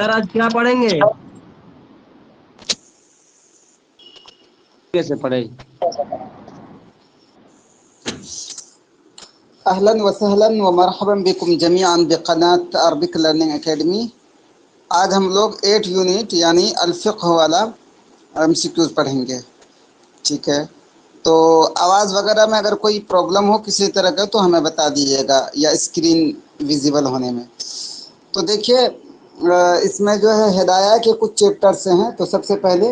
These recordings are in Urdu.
سر آج کیا پڑھیں گے؟ کیسے پڑھے؟ اهلا وسهلا ومرحبا بكم جميعا بقناة عربک لرننگ اکیڈمی۔ آج ہم لوگ 8 یونٹ یعنی الفقہ والا MCQs پڑھیں گے، ٹھیک ہے؟ تو آواز وغیرہ میں اگر کوئی پرابلم ہو کسی طرح کا تو ہمیں بتا دیجیے گا، یا اسکرین ویزیبل ہونے میں۔ تو دیکھیے اس میں جو ہے ہدایہ کے کچھ چیپٹرز ہیں، تو سب سے پہلے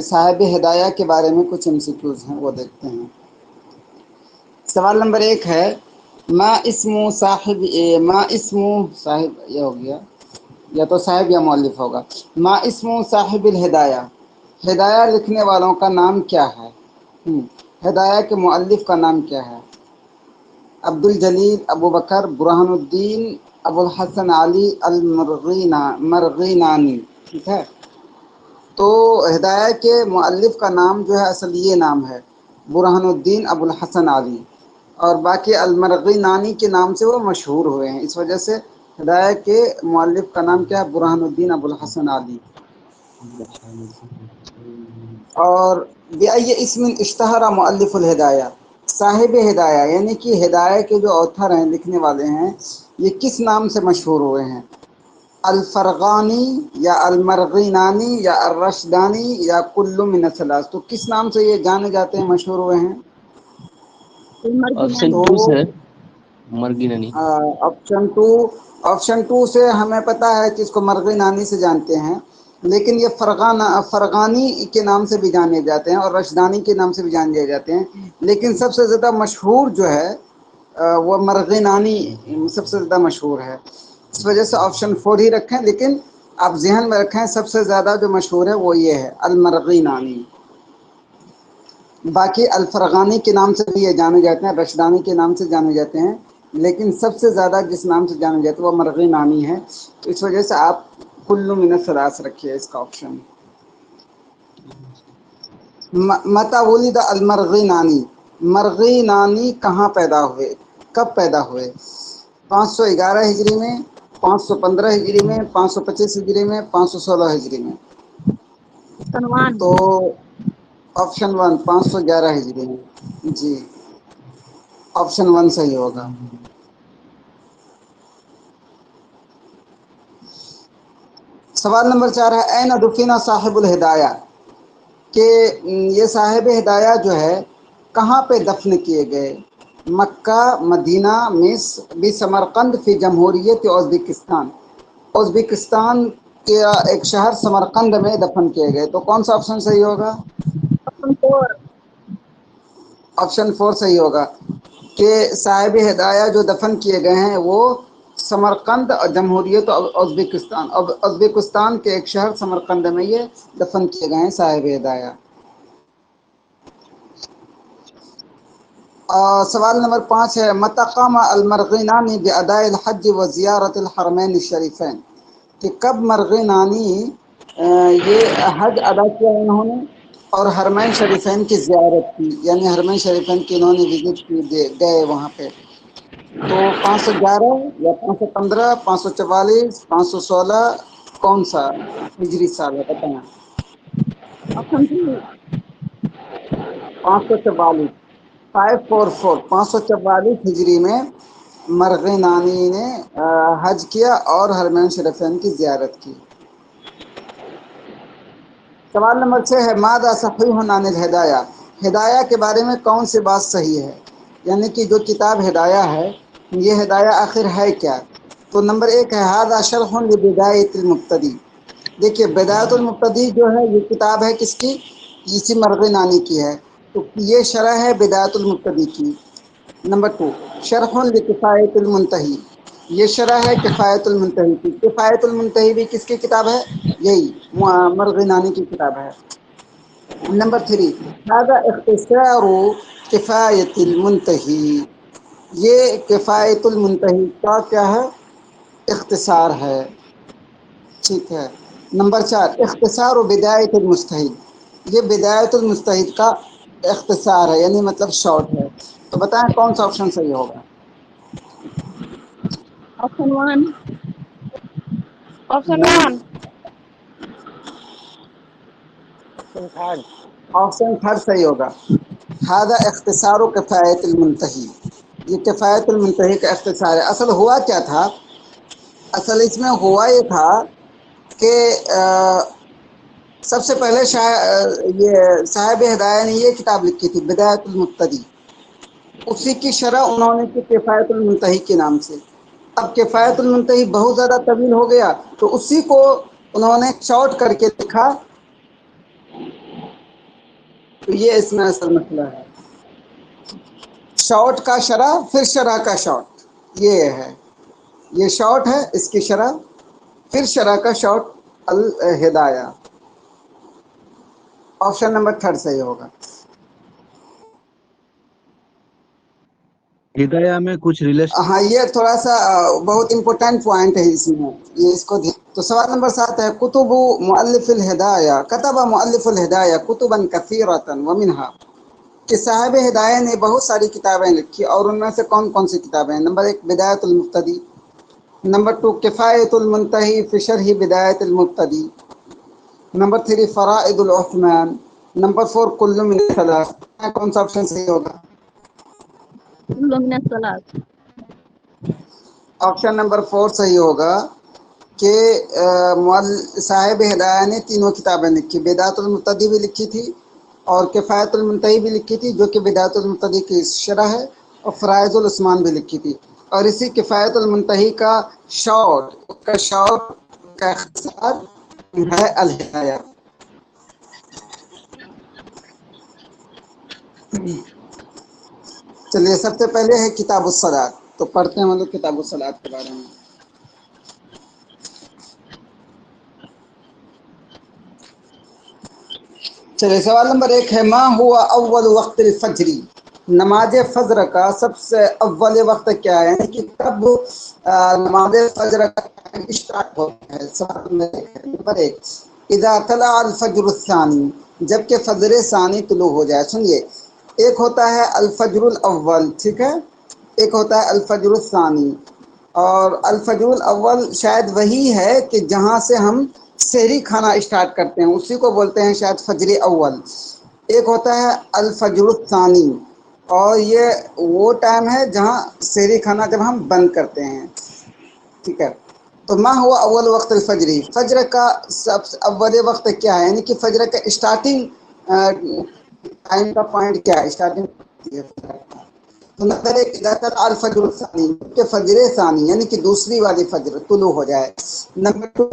صاحب ہدایہ کے بارے میں کچھ MCQs ہیں، وہ دیکھتے ہیں۔ سوال نمبر 1 ہے ما اسم صاحب صاحب یہ ہو گیا، یا تو صاحب یا مؤلف ہوگا۔ ما اسم صاحب الہدایہ، ہدایہ لکھنے والوں کا نام کیا ہے؟ ہدایہ کے مؤلف کا نام کیا ہے؟ عبد الجلیل، ابو بکر، برہان الدین، ابو الحسن علی المرغینانی، ٹھیک ہے؟ تو ہدایہ کے مؤلف کا نام جو ہے اصل یہ نام ہے، برہان الدین ابو الحسن علی، اور باقی المرغینانی کے نام سے وہ مشہور ہوئے ہیں، اس وجہ سے ہدایہ کے مؤلف کا نام کیا ہے؟ برہان الدین ابو الحسن علی۔ اور بأی اسم اشتہر مؤلف الہدایہ، صاحب ہدایہ یعنی کہ ہدایہ کے جو آتھر ہیں، لکھنے والے ہیں، یہ کس نام سے مشہور ہوئے ہیں؟ الفرغانی یا المرغینانی یا الرشدانی یا کل من الثلاث، تو کس نام سے یہ جانے جاتے ہیں، مشہور ہوئے ہیں؟ آپشن تو 2 سے مرگینانی۔ آپشن 2 سے ہمیں پتہ ہے کہ اس کو مرغینانی سے جانتے ہیں، لیکن یہ فرغانی کے نام سے بھی جانے جاتے ہیں اور رشدانی کے نام سے بھی جانے جاتے ہیں، لیکن سب سے زیادہ مشہور جو ہے وہ مرغینانی سب سے زیادہ مشہور ہے، اس وجہ سے آپشن 4 ہی رکھیں، لیکن آپ ذہن میں رکھیں سب سے زیادہ جو مشہور ہے وہ یہ ہے المرغینانی۔ باقی الفرغانی کے نام سے بھی یہ جانے جاتے ہیں، رشدانی کے نام سے جانے جاتے ہیں، لیکن سب سے زیادہ جس نام سے جانے جاتے ہیں وہ مرغینانی ہے، تو اس وجہ سے آپ کل من الثلاث رکھیے اس کا آپشن۔ متی ولد المرغینانی، مرغینانی کہاں پیدا ہوئے، کب پیدا ہوئے؟ 511 ہجری میں، 515 ہجری میں، 525 ہجری میں، 516 ہجری میں؟ تو آپشن 1 511 ہجری میں، جی آپشن 1 صحیح ہوگا۔ سوال نمبر 4 ہے این دفن صاحب الہدایہ، کہ یہ صاحب ہدایہ جو ہے کہاں پہ دفن کیے گئے؟ مکہ، مدینہ، مصر، بسمرقند فی جمہوریت ازبکستان، ازبکستان کے ایک شہر سمرقند میں دفن کیے گئے، تو کون سا آپشن صحیح ہوگا؟ آپشن 4 صحیح ہوگا کہ صاحب ہدایہ جو دفن کیے گئے ہیں وہ سمرقند جمہوریت ازبکستان کے ایک شہر سمرقند میں یہ دفن کیے گئے ہیں صاحب ہدایہ۔ سوال نمبر 5 ہے متی قام المرغینانی باداء الحج و زیارت الحرمین الشریفین، کہ کب مرغینانی یہ حج ادا کیا انہوں نے اور حرمین شریفین کی زیارت کی، یعنی حرمین شریفین کی انہوں نے وزٹ کی، گئے وہاں پہ؟ تو 511 یا 515، 544، 516، کون سا ہجری سال ہے بتائیں؟ 544، 544 ہجری میں مرغینانی نے حج کیا اور حرمین شریفین کی زیارت کی۔ سوال نمبر 6 ہے ماذا صحیح عن الہدایہ، ہدایہ کے بارے میں کون سی بات صحیح ہے، یعنی کہ جو کتاب ہدایہ ہے یہ ہدایہ آخر ہے کیا؟ تو نمبر 1 ہے ھذا شرح لبدایۃ المبتدی، دیکھیے بدایۃ المبتدی جو ہے یہ کتاب ہے کس کی؟ اسی مرغینانی کی ہے، تو یہ شرح ہے بدایۃ المبتدی کی۔ نمبر 2 شرح لکفایۃ المنتہی، یہ شرح ہے کفایۃ المنتہی کی، کفایۃ المنتہی بھی کس کی کتاب ہے؟ یہی مرغینانی کی کتاب ہے۔ نمبر 3 ھذا اختصار کفایۃ المنتہی، یہ کفایۃ المنتہی کا کیا ہے؟ اختصار ہے، ٹھیک ہے۔ نمبر 4 اختصار و بدایۃ المجتہد، یہ بدایۃ المجتہد کا اختصار ہے، یعنی مطلب شارٹ ہے، تو بتائیں کون سا آپشن صحیح ہوگا؟ آپشن 1 آپشن تھرڈ صحیح ہوگا. ہادہ اختصار و کفایت المنتہی، یہ کفایت المنتہی کا اختصار ہے. اصل ہوا کیا تھا، اصل اس میں ہوا یہ تھا کہ سب سے پہلے یہ صاحب ہدایہ نے یہ کتاب لکھی تھی بدایت المقتدی، اسی کی شرح انہوں نے کی کفایت المنتہی کے نام سے. اب کفایت المنتہی بہت زیادہ طویل ہو گیا تو اسی کو انہوں نے شارٹ کر کے لکھا، تو یہ اس میں اصل مسئلہ ہے. شارٹ کا شرح پھر شرح کا شارٹ، یہ ہے، یہ شارٹ ہے اس کی شرح پھر شرح کا شارٹ الہدایہ. آپشن نمبر تھرڈ صحیح ہوگا. ہدایہ میں کچھ ریلیشن. ہاں یہ تھوڑا سا بہت امپورٹنٹ پوائنٹ ہے اس میں، یہ اس کو تو سوال نمبر 7 ہے کتب مؤلف الہدایہ، کتب مؤلف الہدایہ کتبا کثیرۃ ومنہا، کہ صاحب ہدایہ نے بہت ساری کتابیں لکھی اور ان میں سے کون کون سی کتابیں ہیں؟ نمبر 1 بدایت المقتدی، نمبر 2 کفایت المنتہی فی شرح بدایت المقتدی، نمبر 3 فرائض العثمان، نمبر 4 کل من الثلاث. کون سا آپشن صحیح ہوگا؟ كل من الثلاث. آپشن نمبر 4 صحیح ہوگا کہ صاحب ہدایہ نے تینوں کتابیں لکھی، بدایت المقتدی بھی لکھی تھی اور کفایت المنتہی بھی لکھی تھی جو کہ بدایت المقتدی کی شرح ہے، اور فرائض العثمان بھی لکھی تھی. اور اسی کفایت المنتہی کا شارٹ کا اختصار ہے الہدایہ. چلیے سب سے پہلے ہے کتاب الصلاۃ، تو پڑھتے ہیں ہم لوگ کتاب الصلاۃ کے بارے میں. چلیے سوال نمبر 1 ہے ما ہوا اول وقت الفجر، نماز فجر کا سب سے اول وقت کیا ہے، یعنی کہ کب نماز فجر کا اسٹارٹ ہوتا ہے. سوال نمبر 1 اذا طلع الفجر الثانی، جب کہ فجر ثانی طلوع ہو جائے. سنیے، ایک ہوتا ہے الفجر الاول، ٹھیک ہے، ایک ہوتا ہے الفجر الثانی. اور الفجر الاول شاید وہی ہے کہ جہاں سے ہم سحری کھانا اسٹارٹ کرتے ہیں، اسی کو بولتے ہیں شاید فجر اول. ایک ہوتا ہے الفجر الثانی، اور یہ وہ ٹائم ہے جہاں سحری کھانا جب ہم بند کرتے ہیں. ٹھیک ہے، تو ما ہوا اول وقت الفجری، فجر کا سب سے اول وقت کیا ہے، یعنی کہ فجر کا اسٹارٹنگ ٹائم کا پوائنٹ کیا ہے، اسٹارٹنگ. تو نمبر 1 اذا طلع الفجر الثانی، کہ فجر ثانی یعنی کہ دوسری والی فجر طلوع ہو جائے. نمبر 2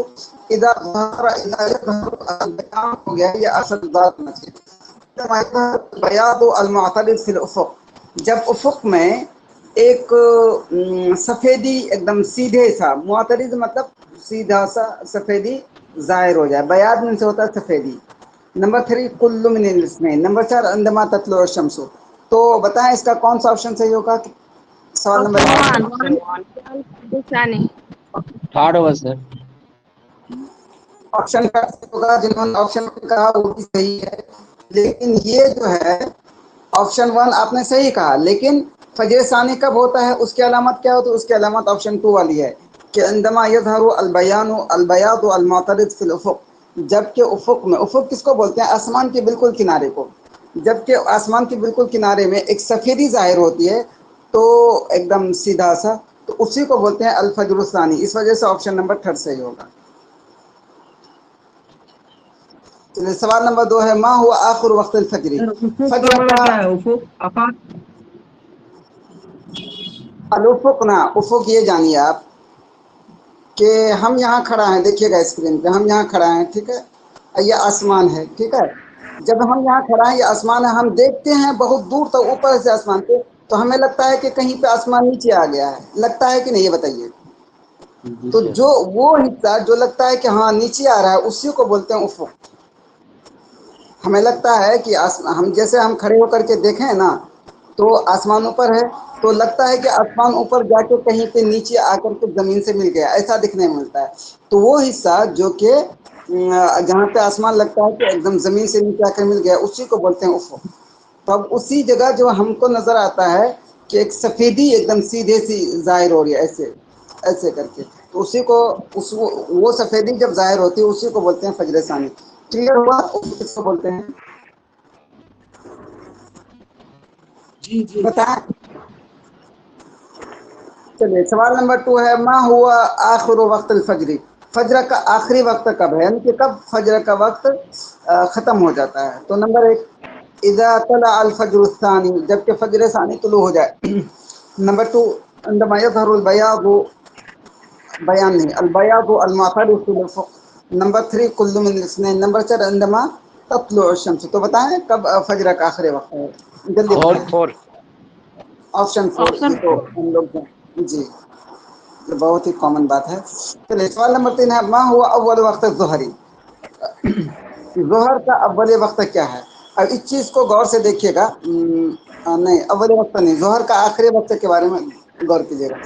اذا يظهر البياض ہو گیا، یہ اصل بات ہے، بیاض المعترض فی الافق، جب افق میں ایک سفیدی ایک دم سیدھے سا، معترض مطلب سیدھا سا سفیدی ظاہر ہو جائے، بیاض من سے ہوتا ہے سفیدی. نمبر 3 کل من الاثنین. نمبر 4 عندما تطلع الشمس. تو بتائیں اس کا کون سا آپشن صحیح ہوگا؟ سوال نمبر آپشن 1 الثانی. تھرڈ ہوگا سر. آپشن کا ہوگا، جنہوں نے آپشن کہا وہ بھی صحیح ہے، لیکن یہ جو ہے آپشن 1 آپ نے صحیح کہا، لیکن فجر ثانی کب ہوتا ہے، اس کی علامت کیا ہوتی ہے؟ اس کی علامت آپشن 2 والی ہے کہ عندما یظہر البیاض المعترض فی الافق، جبکہ افق میں، افق کس کو بولتے ہیں؟ آسمان کے بالکل کنارے کو، جبکہ آسمان کے بالکل کنارے میں ایک سفیدی ظاہر ہوتی ہے، تو ایک دم سیدھا سا، تو اسی کو بولتے ہیں الفجر الثانی. اس وجہ سے آپشن نمبر 3 صحیح ہوگا. سوال نمبر 2 ہے ما ہوا آخر وقت الفجر، افق کا فجر معنی کا کیا ہے؟ افق آفاق. الافق نا، افق یہ جانیے آپ کہ ہم یہاں کھڑا ہیں، دیکھیے گا اسکرین پہ، ہم یہاں کھڑا ہیں، ٹھیک ہے، یہ آسمان ہے، ٹھیک ہے، جب ہم یہاں کھڑا ہیں یہ آسمان ہے، ہم دیکھتے ہیں بہت دور تک اوپر سے آسمان پہ، تو ہمیں لگتا ہے کہ کہیں پہ آسمان نیچے آ گیا ہے، لگتا ہے کہ نہیں، یہ بتائیے. جی تو سر. جو وہ حصہ جو لگتا ہے کہ ہاں نیچے آ رہا ہے، اسی کو بولتے ہیں افق. ہمیں لگتا ہے کہ ہم جیسے ہم کھڑے ہو کر کے دیکھیں نا تو آسمان اوپر ہے، تو لگتا ہے کہ آسمان اوپر جا کے کہیں پہ نیچے آ کر کے زمین سے مل گیا، ایسا دکھنے میں ملتا ہے. تو وہ حصہ جو کہ جہاں پہ آسمان لگتا ہے کہ ایک دم زمین سے نیچے آ کر مل گیا، اسی کو بولتے ہیں افق. تو اب اسی جگہ جو ہم کو نظر آتا ہے کہ ایک سفیدی ایک دم سیدھے سی ظاہر ہو رہی ہے، ایسے ایسے کر کے، اسی کو وہ سفیدی جب ظاہر ہوتی ہے اسی کو بولتے ہیں فجر ثانی. کلیئر ہوا؟ اس کو بولتے ہیں جی جی. بتائیں. چلیے سوال نمبر 2 ہے ما ہوا آخر وقت الفجر. فجر کا آخری وقت کب ہے، یعنی کہ کب فجر کا وقت ختم ہو جاتا ہے. تو نمبر 1 اذا طلع الفجر الثانی، جب کہ فجر ثانی طلوع ہو جائے. نمبر 2 عندما يظهر البياض، بیان نہیں، البیاض المعترض فی الافق. نمبر 3 کل من الاثنین. نمبر 4 عندما تطلع الشمس. تو بتائیں کب فجر کا آخری وقت ہے، جلدی بتائیں. آپشن 4 یہ تو ہم لوگ جی یہ بہت ہی کامن بات ہے. چلیے سوال نمبر 3 ہے ما ہوا اول وقت ظہری. ظہر کا اول وقت کیا ہے؟ اب اس چیز کو غور سے دیکھیے گا. نہیں اول وقت نہیں، ظہر کا آخری وقت کے بارے میں غور کیجیے گا.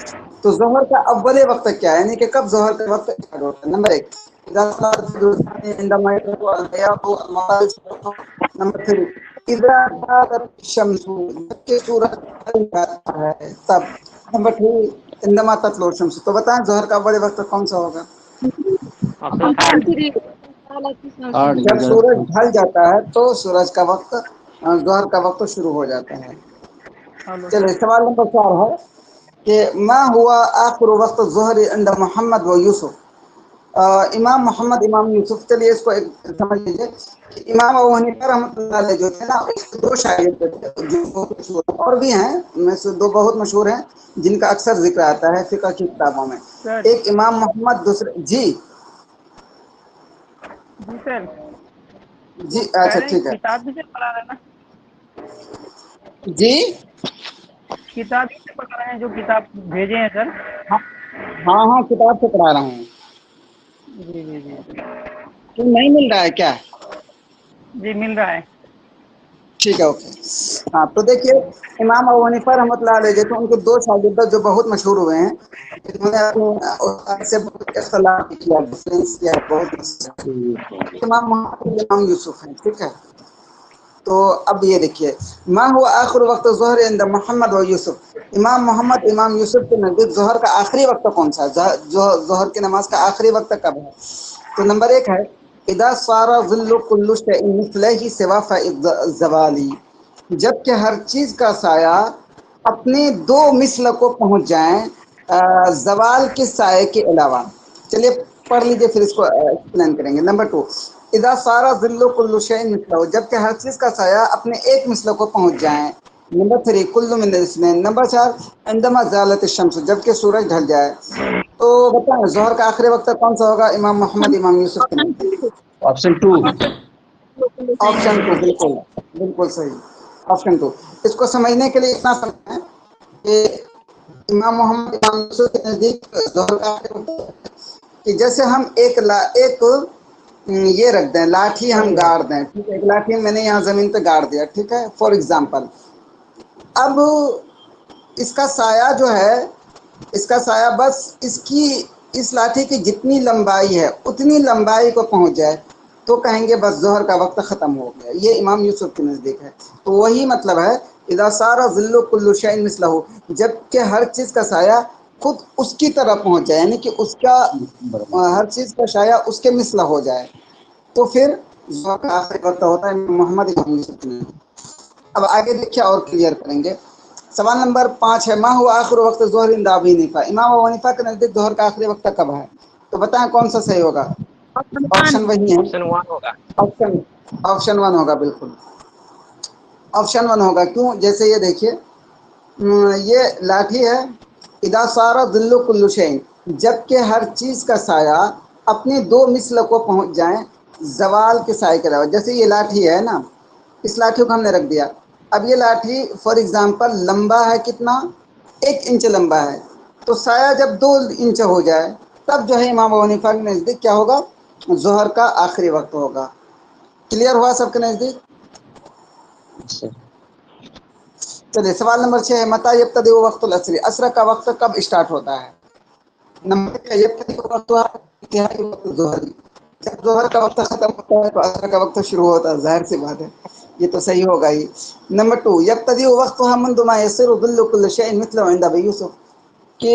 تو ظہر کا اول وقت کیا ہے، یعنی کہ کب ظہر کا وقت اسٹارٹ ہوتا ہے. نمبر 1 نمبر 3 اذا زالت الشمس، جب کہ سورج ڈھل جاتا ہے تب. نمبر 2 عندما تطلع الشمس. تو بتائیں ظہر کا اول وقت کون سا ہوگا؟ آپشن 3 آٹھ جب سورج ڈھل جاتا ہے تو سورج کا وقت، ظہر کا وقت شروع ہو جاتا ہے. چلیے سوال نمبر 4 ہے کہ ما ہوا آخر وقت ظہر عند محمد و یوسف. امام محمد امام یوسف. چلیے اس کو ایک سمجھ لیجیے کہ امام ابو حنیفہ رحمۃ اللہ علیہ جو تھے نا، اس کے 2 شاگرد تھے جو بہت مشہور ہیں، اور بھی ہیں میں سے 2 بہت مشہور ہیں جن کا اکثر ذکر آتا ہے فقہ کی کتابوں میں. ایک امام محمد، دوسرے جی جی اچھا ٹھیک ہے کتاب بھی سے پڑھا رہے نا، جی کتاب ہی سے پڑھا رہے ہیں جو کتاب بھیجے ہیں سر. ہاں ہاں کتاب سے پڑھا رہا ہوں. جی جی جی تو نہیں مل رہا ہے کیا؟ جی مل رہا ہے. ٹھیک ہے اوکے. ہاں تو دیکھیے امام ابو حنیفہ رحمۃ اللہ علیہ جو تھے ان کے 2 شاگرد جو بہت مشہور ہوئے ہیں، جنہوں نے اپنے استاد سے بہت اختلاف کیا، ڈفرینس کیا بہت. امام محمد امام یوسف ہیں. ٹھیک ہے تو اب یہ دیکھیے ما ہوا آخر وقت ظہر عند محمد و یوسف. امام محمد امام یوسف کے نزدیک ظہر کا آخری وقت کون سا ہے، ظہر کی نماز کا آخری وقت کب ہے؟ تو نمبر 1 ہے اذا صار ظل كل شيء مثله سوا الزوال، جب کہ ہر چیز کا سایہ اپنے 2 مثل کو پہنچ جائیں زوال کے سائے کے علاوہ. چلیے پڑھ لیجیے پھر اس کو ایکسپلین کریں گے. نمبر 2 اذا صار ظل كل شيء مثله، جب کہ ہر چیز کا سایہ اپنے ایک مثل کو پہنچ جائیں. نمبر 3 کل من الاثنین. نمبر 4 عندما زالت الشمس، جب کہ سورج ڈھل جائے. تو بتائیں ظہر کا آخری وقت کون سا ہوگا امام محمد امام یوسف کے نزدیک؟ آپشن 2. آپشن 2 بالکل بالکل صحیح. آپشن 2. اس کو سمجھنے کے لیے اتنا سمجھیں کہ امام محمد امام یوسف کے نزدیک ظہر کا آخری وقت کہ جیسے ہم ایک یہ رکھ دیں، لاٹھی ہم گاڑ دیں. ٹھیک ہے، ایک لاٹھی میں نے یہاں زمین پہ گاڑ دیا. ٹھیک ہے فار ایگزامپل. اب اس کا سایہ جو ہے، اس کا سایہ بس اس لاٹھی کی جتنی لمبائی ہے اتنی لمبائی کو پہنچ جائے تو کہیں گے بس ظہر کا وقت ختم ہو گیا. یہ امام یوسف کے نزدیک ہے. تو وہی مطلب ہے اذا صار ظل كل شيء مثله، جب کہ ہر چیز کا سایہ خود اس کی طرح پہنچ جائے، یعنی کہ اس کا ہر چیز کا سایہ اس کے مثل ہو جائے تو پھر ظہر کا آخری وقت ہوتا ہے محمد امام یوسف کے نزدیک. اب آگے دیکھیے اور کلیئر کریں گے. سوال نمبر 5 ہے ما ہوا آخر وقت ظہر عند ابی حنیفہ. امام ابو حنیفہ کے نزدیک ظہر کا آخری وقت کب ہے؟ تو بتائیں کون سا صحیح ہوگا. آپشن وہی ہے، آپشن 1 ہوگا. آپشن 1 ہوگا. بالکل آپشن 1 ہوگا. کیوں؟ جیسے یہ دیکھیے یہ لاٹھی ہے اذا صار ظل كل شيء، جب کہ ہر چیز کا سایہ اپنے 2 مثل کو پہنچ جائیں زوال کے سائے کے علاوہ. جیسے یہ لاٹھی ہے نا، اس لاٹھی کو ہم نے رکھ دیا. اب یہ لاٹھی فار ایگزامپل لمبا ہے کتنا، 1 انچ لمبا ہے. تو سایہ جب 2 انچ ہو جائے تب جو ہے امام ابو حنیفہ کے نزدیک کیا ہوگا، ظہر کا آخری وقت ہوگا. کلیئر ہوا سب کے نزدیک؟ چلیے سوال نمبر 6 ہے متی یبتدئ وقت العصر. عصر کا وقت کب اسٹارٹ ہوتا ہے؟ نمبر 1 یبتدئ وقت انتہائی وقت ظہر، جب ظہر کا وقت ختم ہوتا ہے تو عصر کا وقت شروع ہوتا ہے. ظاہر سی بات ہے یہ تو صحیح ہوگا ہی. نمبر 2 یبتدئ وقتها منذ ما يصير ظل كل شيء مثله عند ابي یوسف، کہ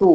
2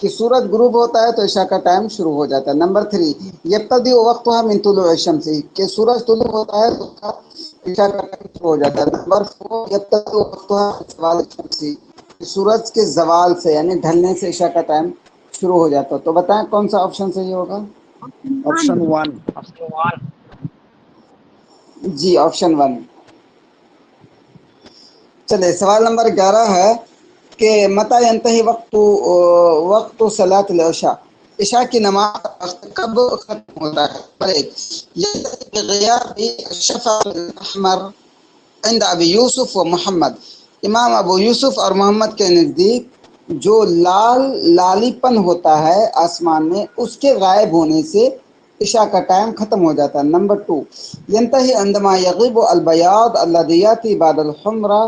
کہ سورج غروب ہوتا ہے تو عشاء کا ٹائم شروع ہو جاتا ہے. نمبر 3 یبتدی وقتها من طلوع الشمس، کہ سورج طلوع ہوتا ہے تو عشاء کا ٹائم شروع ہو جاتا ہے. نمبر 4 یبتدی وقتها من زوال الشمس، کہ سورج کے زوال سے یعنی ڈھلنے سے عشاء کا ٹائم شروع ہو جاتا ہے. تو بتائیں کون سا آپشن صحیح ہوگا؟ آپشن 1. جی آپشن 1. چلے سوال نمبر 11 ہے کہ متى ينتهي وقت صلاة العشاء، عشاء کی نماز کب ختم ہوتا ہے؟ نمبر 1 غیاب الشفع الاحمر عند ابی یوسف و محمد، امام ابو یوسف اور محمد کے نزدیک جو لالی پن ہوتا ہے آسمان میں اس کے غائب ہونے سے عشاء کا ٹائم ختم ہو جاتا ہے. نمبر 2 ينتهي عندما يغيب البياض الذي ياتي بعد الحمرة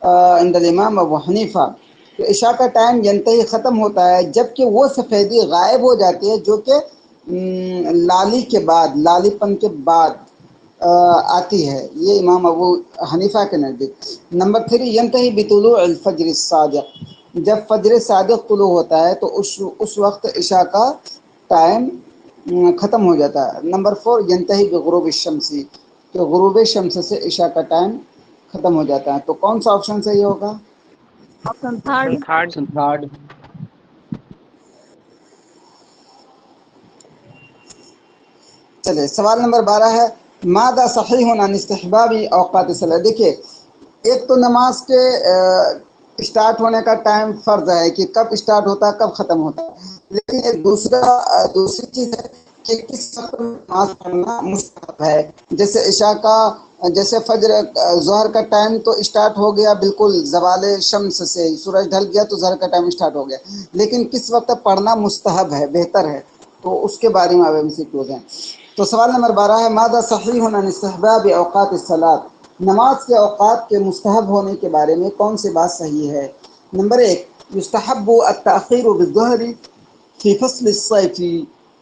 عند الامام ابو حنیفہ، تو عشاء کا ٹائم ینتہی ختم ہوتا ہے جب کہ وہ سفیدی غائب ہو جاتی ہے جو کہ لالی کے بعد، لالی پن کے بعد آتی ہے، یہ امام ابو حنیفہ کے نزدیک. نمبر 3 ینتہی بطلوع الفجر الصادق، جب فجر صادق طلوع ہوتا ہے تو اس وقت عشاء کا ٹائم ختم ہو جاتا ہے. نمبر 4 ینتہی بغروب الشمس، کہ غروب شمس سے عشاء کا ٹائم ختم ہو جاتا ہے. تو کون سا آپشن صحیح ہوگا؟ Option third. Option third. چلے سوال نمبر 12 ہے ماذا صحیح عن استحباب اوقات الصلاۃ. دیکھیے ایک تو نماز کے اسٹارٹ ہونے کا ٹائم فرض ہے کہ کب اسٹارٹ ہوتا ہے کب ختم ہوتا ہے، لیکن ایک دوسری چیز ہے کہ کس وقت نماز پڑھنا مستحب ہے. جیسے عشاء کا، جیسے فجر ظہر کا ٹائم تو اسٹارٹ ہو گیا بالکل زوال شمس سے، سورج ڈھل گیا تو ظہر کا ٹائم اسٹارٹ ہو گیا، لیکن کس وقت پڑھنا مستحب ہے، بہتر ہے، تو اس کے بارے میں اب ہم سیکھ لیں. تو سوال نمبر 12 ہے ماذا صحیح عن استحباب اوقات الصلاۃ، نماز کے اوقات کے مستحب ہونے کے بارے میں کون سی بات صحیح ہے؟ نمبر 1 یستحب التأخیر بالظہر فی فصل الصیف،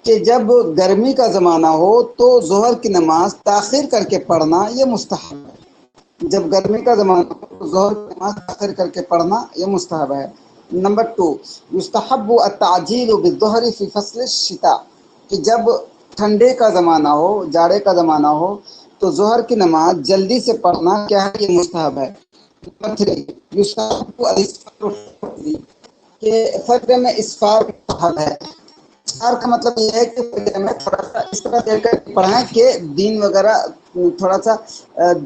کہ جب گرمی کا زمانہ ہو تو ظہر کی نماز تاخیر کر کے پڑھنا یہ مستحب ہے. جب گرمی کا زمانہ ہو تو ظہر کی نماز تاخیر کر کے پڑھنا یہ مستحب ہے. نمبر 2 یستحب التعجیل بالظہر فی فصل الشتاء، کہ جب ٹھنڈے کا زمانہ ہو، جاڑے کا زمانہ ہو تو ظہر کی نماز جلدی سے پڑھنا کیا ہے، یہ مستحب ہے. نمبر 3 یستحب الاسفار، کہ فجر میں اسفار مستحب ہے. اسفار کا مطلب یہ ہے کہ فجر میں تھوڑا سا اس طرح دے کر پڑھیں کہ دین وغیرہ تھوڑا سا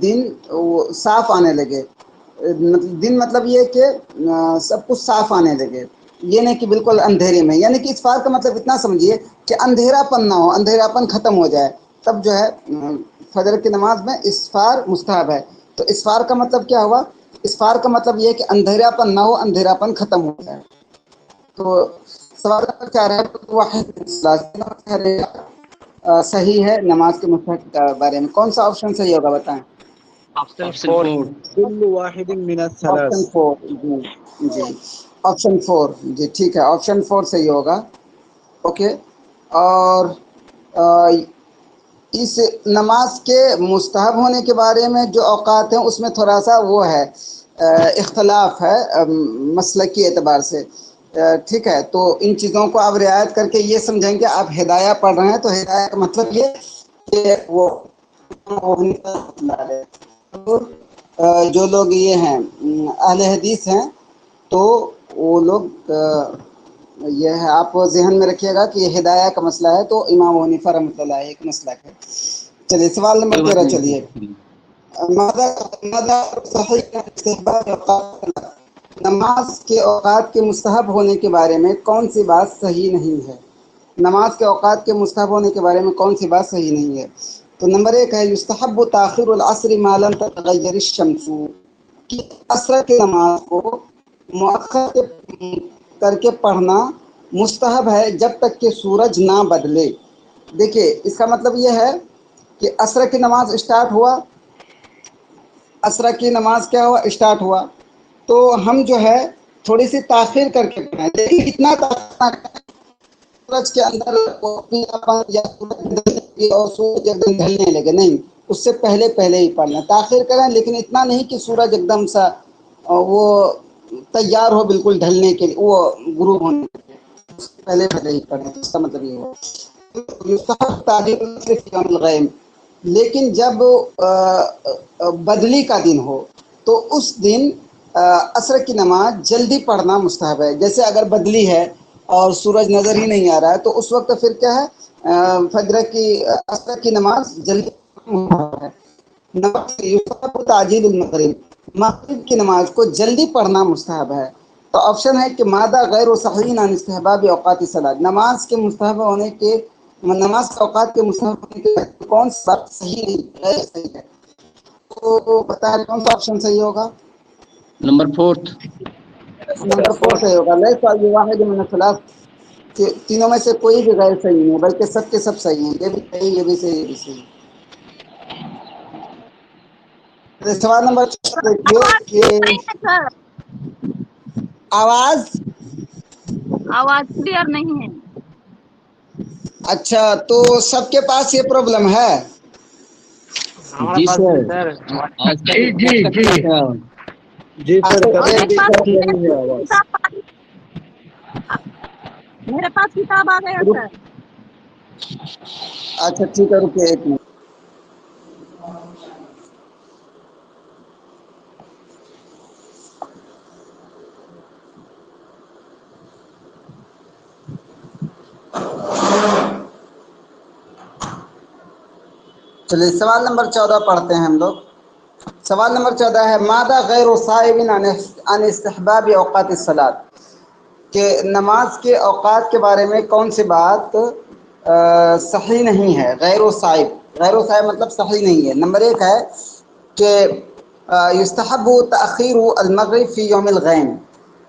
دین صاف آنے لگے. دن مطلب یہ کہ سب کچھ صاف آنے لگے، یہ نہیں کہ بالکل اندھیرے میں، یعنی کہ اسفار کا مطلب اتنا سمجھیے کہ اندھیرا پن نہ ہو، اندھیرا پن ختم ہو جائے، تب جو ہے فجر کی نماز میں اسفار مستحب ہے. تو اسفار کا مطلب کیا ہوا؟ اسفار کا مطلب یہ کہ اندھیرا پن نہ ہو، اندھیرا پن ختم ہو جائے. تو سوال نمبر 4 ہے واحد صحیح ہے نماز کے مستحب کے بارے میں کون سا آپشن صحیح ہوگا بتائیں؟ Option option 4. 4. كل واحد من الثلاث. آپشن 4 جی آپشن 4 جی ٹھیک ہے، آپشن 4 صحیح ہوگا. اوکے. اور اس نماز کے مستحب ہونے کے بارے میں جو اوقات ہیں اس میں تھوڑا سا وہ ہے، اختلاف ہے مسلکی اعتبار سے. ٹھیک ہے، تو ان چیزوں کو آپ رعایت کر کے یہ سمجھیں کہ آپ ہدایہ پڑھ رہے ہیں، تو ہدایہ کا مطلب یہ کہ وہ جو لوگ یہ ہیں اہل حدیث ہیں تو وہ لوگ یہ ہے، آپ ذہن میں رکھیے گا کہ یہ ہدایہ کا مسئلہ ہے، تو امام ابو حنیفہ رحمۃ اللہ ایک مسئلہ ہے. چلیے سوال نمبر 13 چلیے نماز کے اوقات کے مستحب ہونے کے بارے میں کون سی بات صحیح نہیں ہے؟ نماز کے اوقات کے مستحب ہونے کے بارے میں کون سی بات صحیح نہیں ہے؟ تو نمبر 1 ہے یستحب تاخیر العصر ما لم تتغیر الشمس، کہ عصر کی نماز کو مؤخر کر کے پڑھنا مستحب ہے جب تک کہ سورج نہ بدلے. دیکھیے اس کا مطلب یہ ہے کہ عصر کی نماز اسٹارٹ ہوا، عصر کی نماز کیا ہوا، اسٹارٹ ہوا، تو ہم جو ہے تھوڑی سی تاخیر کر کے پڑھیں، لیکن اتنا سورج کے اندر یا سورج ایک دم ڈھلنے لگے نہیں، اس سے پہلے ہی پڑھنا، تاخیر کریں لیکن اتنا نہیں کہ سورج ایک دم سا وہ تیار ہو بالکل ڈھلنے کے لیے، وہ غروب ہونے کے لیے. پہلے پہلے ہی پڑھیں، اس کا مطلب یہ ہے یستحب تعجیل الفطر فی یوم الغیم، لیکن جب بدلی کا دن ہو تو اس دن عصر کی نماز جلدی پڑھنا مستحب ہے. جیسے اگر بدلی ہے اور سورج نظر ہی نہیں آ رہا ہے تو اس وقت پھر کیا ہے فجر کی عصر کی نماز جلدی ہے. تعجیل المغرب، مغرب کی نماز کو جلدی پڑھنا مستحب ہے. تو آپشن ہے کہ مادہ غیر و صحیح عن استحباب اوقات صلاۃ، نماز کے مستحب ہونے کے نماز کے اوقات کے مستحب ہونے کے کون سا بات صحیح نہیں غیر صحیح ہے. تو بتا رہے کون سا آپشن صحیح ہوگا؟ نمبر 4. نمبر 4 صحیح ہوگا. لیسا واحد من الثلاث، کہ تینوں میں سے کوئی بھی غیر صحیح نہیں ہے بلکہ سب کے سب صحیح ہیں. یہ بھی صحیح، یہ بھی صحیح، یہ بھی صحیح. سوال نمبر 4 دیکھیے کہ سر آواز آواز کلیئر نہیں ہے. اچھا تو سب کے پاس یہ پرابلم ہے. جی سر. آج تک جی سر اور کبھی ایک بھی بات صاف نہیں ہے آواز. میرے پاس کتاب آ گیا سر. اچھا ٹھیک ہے، رکیے ایک منٹ. چلیے سوال نمبر 14 پڑھتے ہیں ہم لوگ. سوال نمبر 14 ہے مادہ غیر صائب عن استحباب اوقات الصلاۃ، کہ نماز کے اوقات کے بارے میں کون سی بات صحیح نہیں ہے. غیر و صائب، غیر و صائب مطلب صحیح نہیں ہے. نمبر 1 ہے کہ یستحب تاخیر المغرب فی یوم الغیم،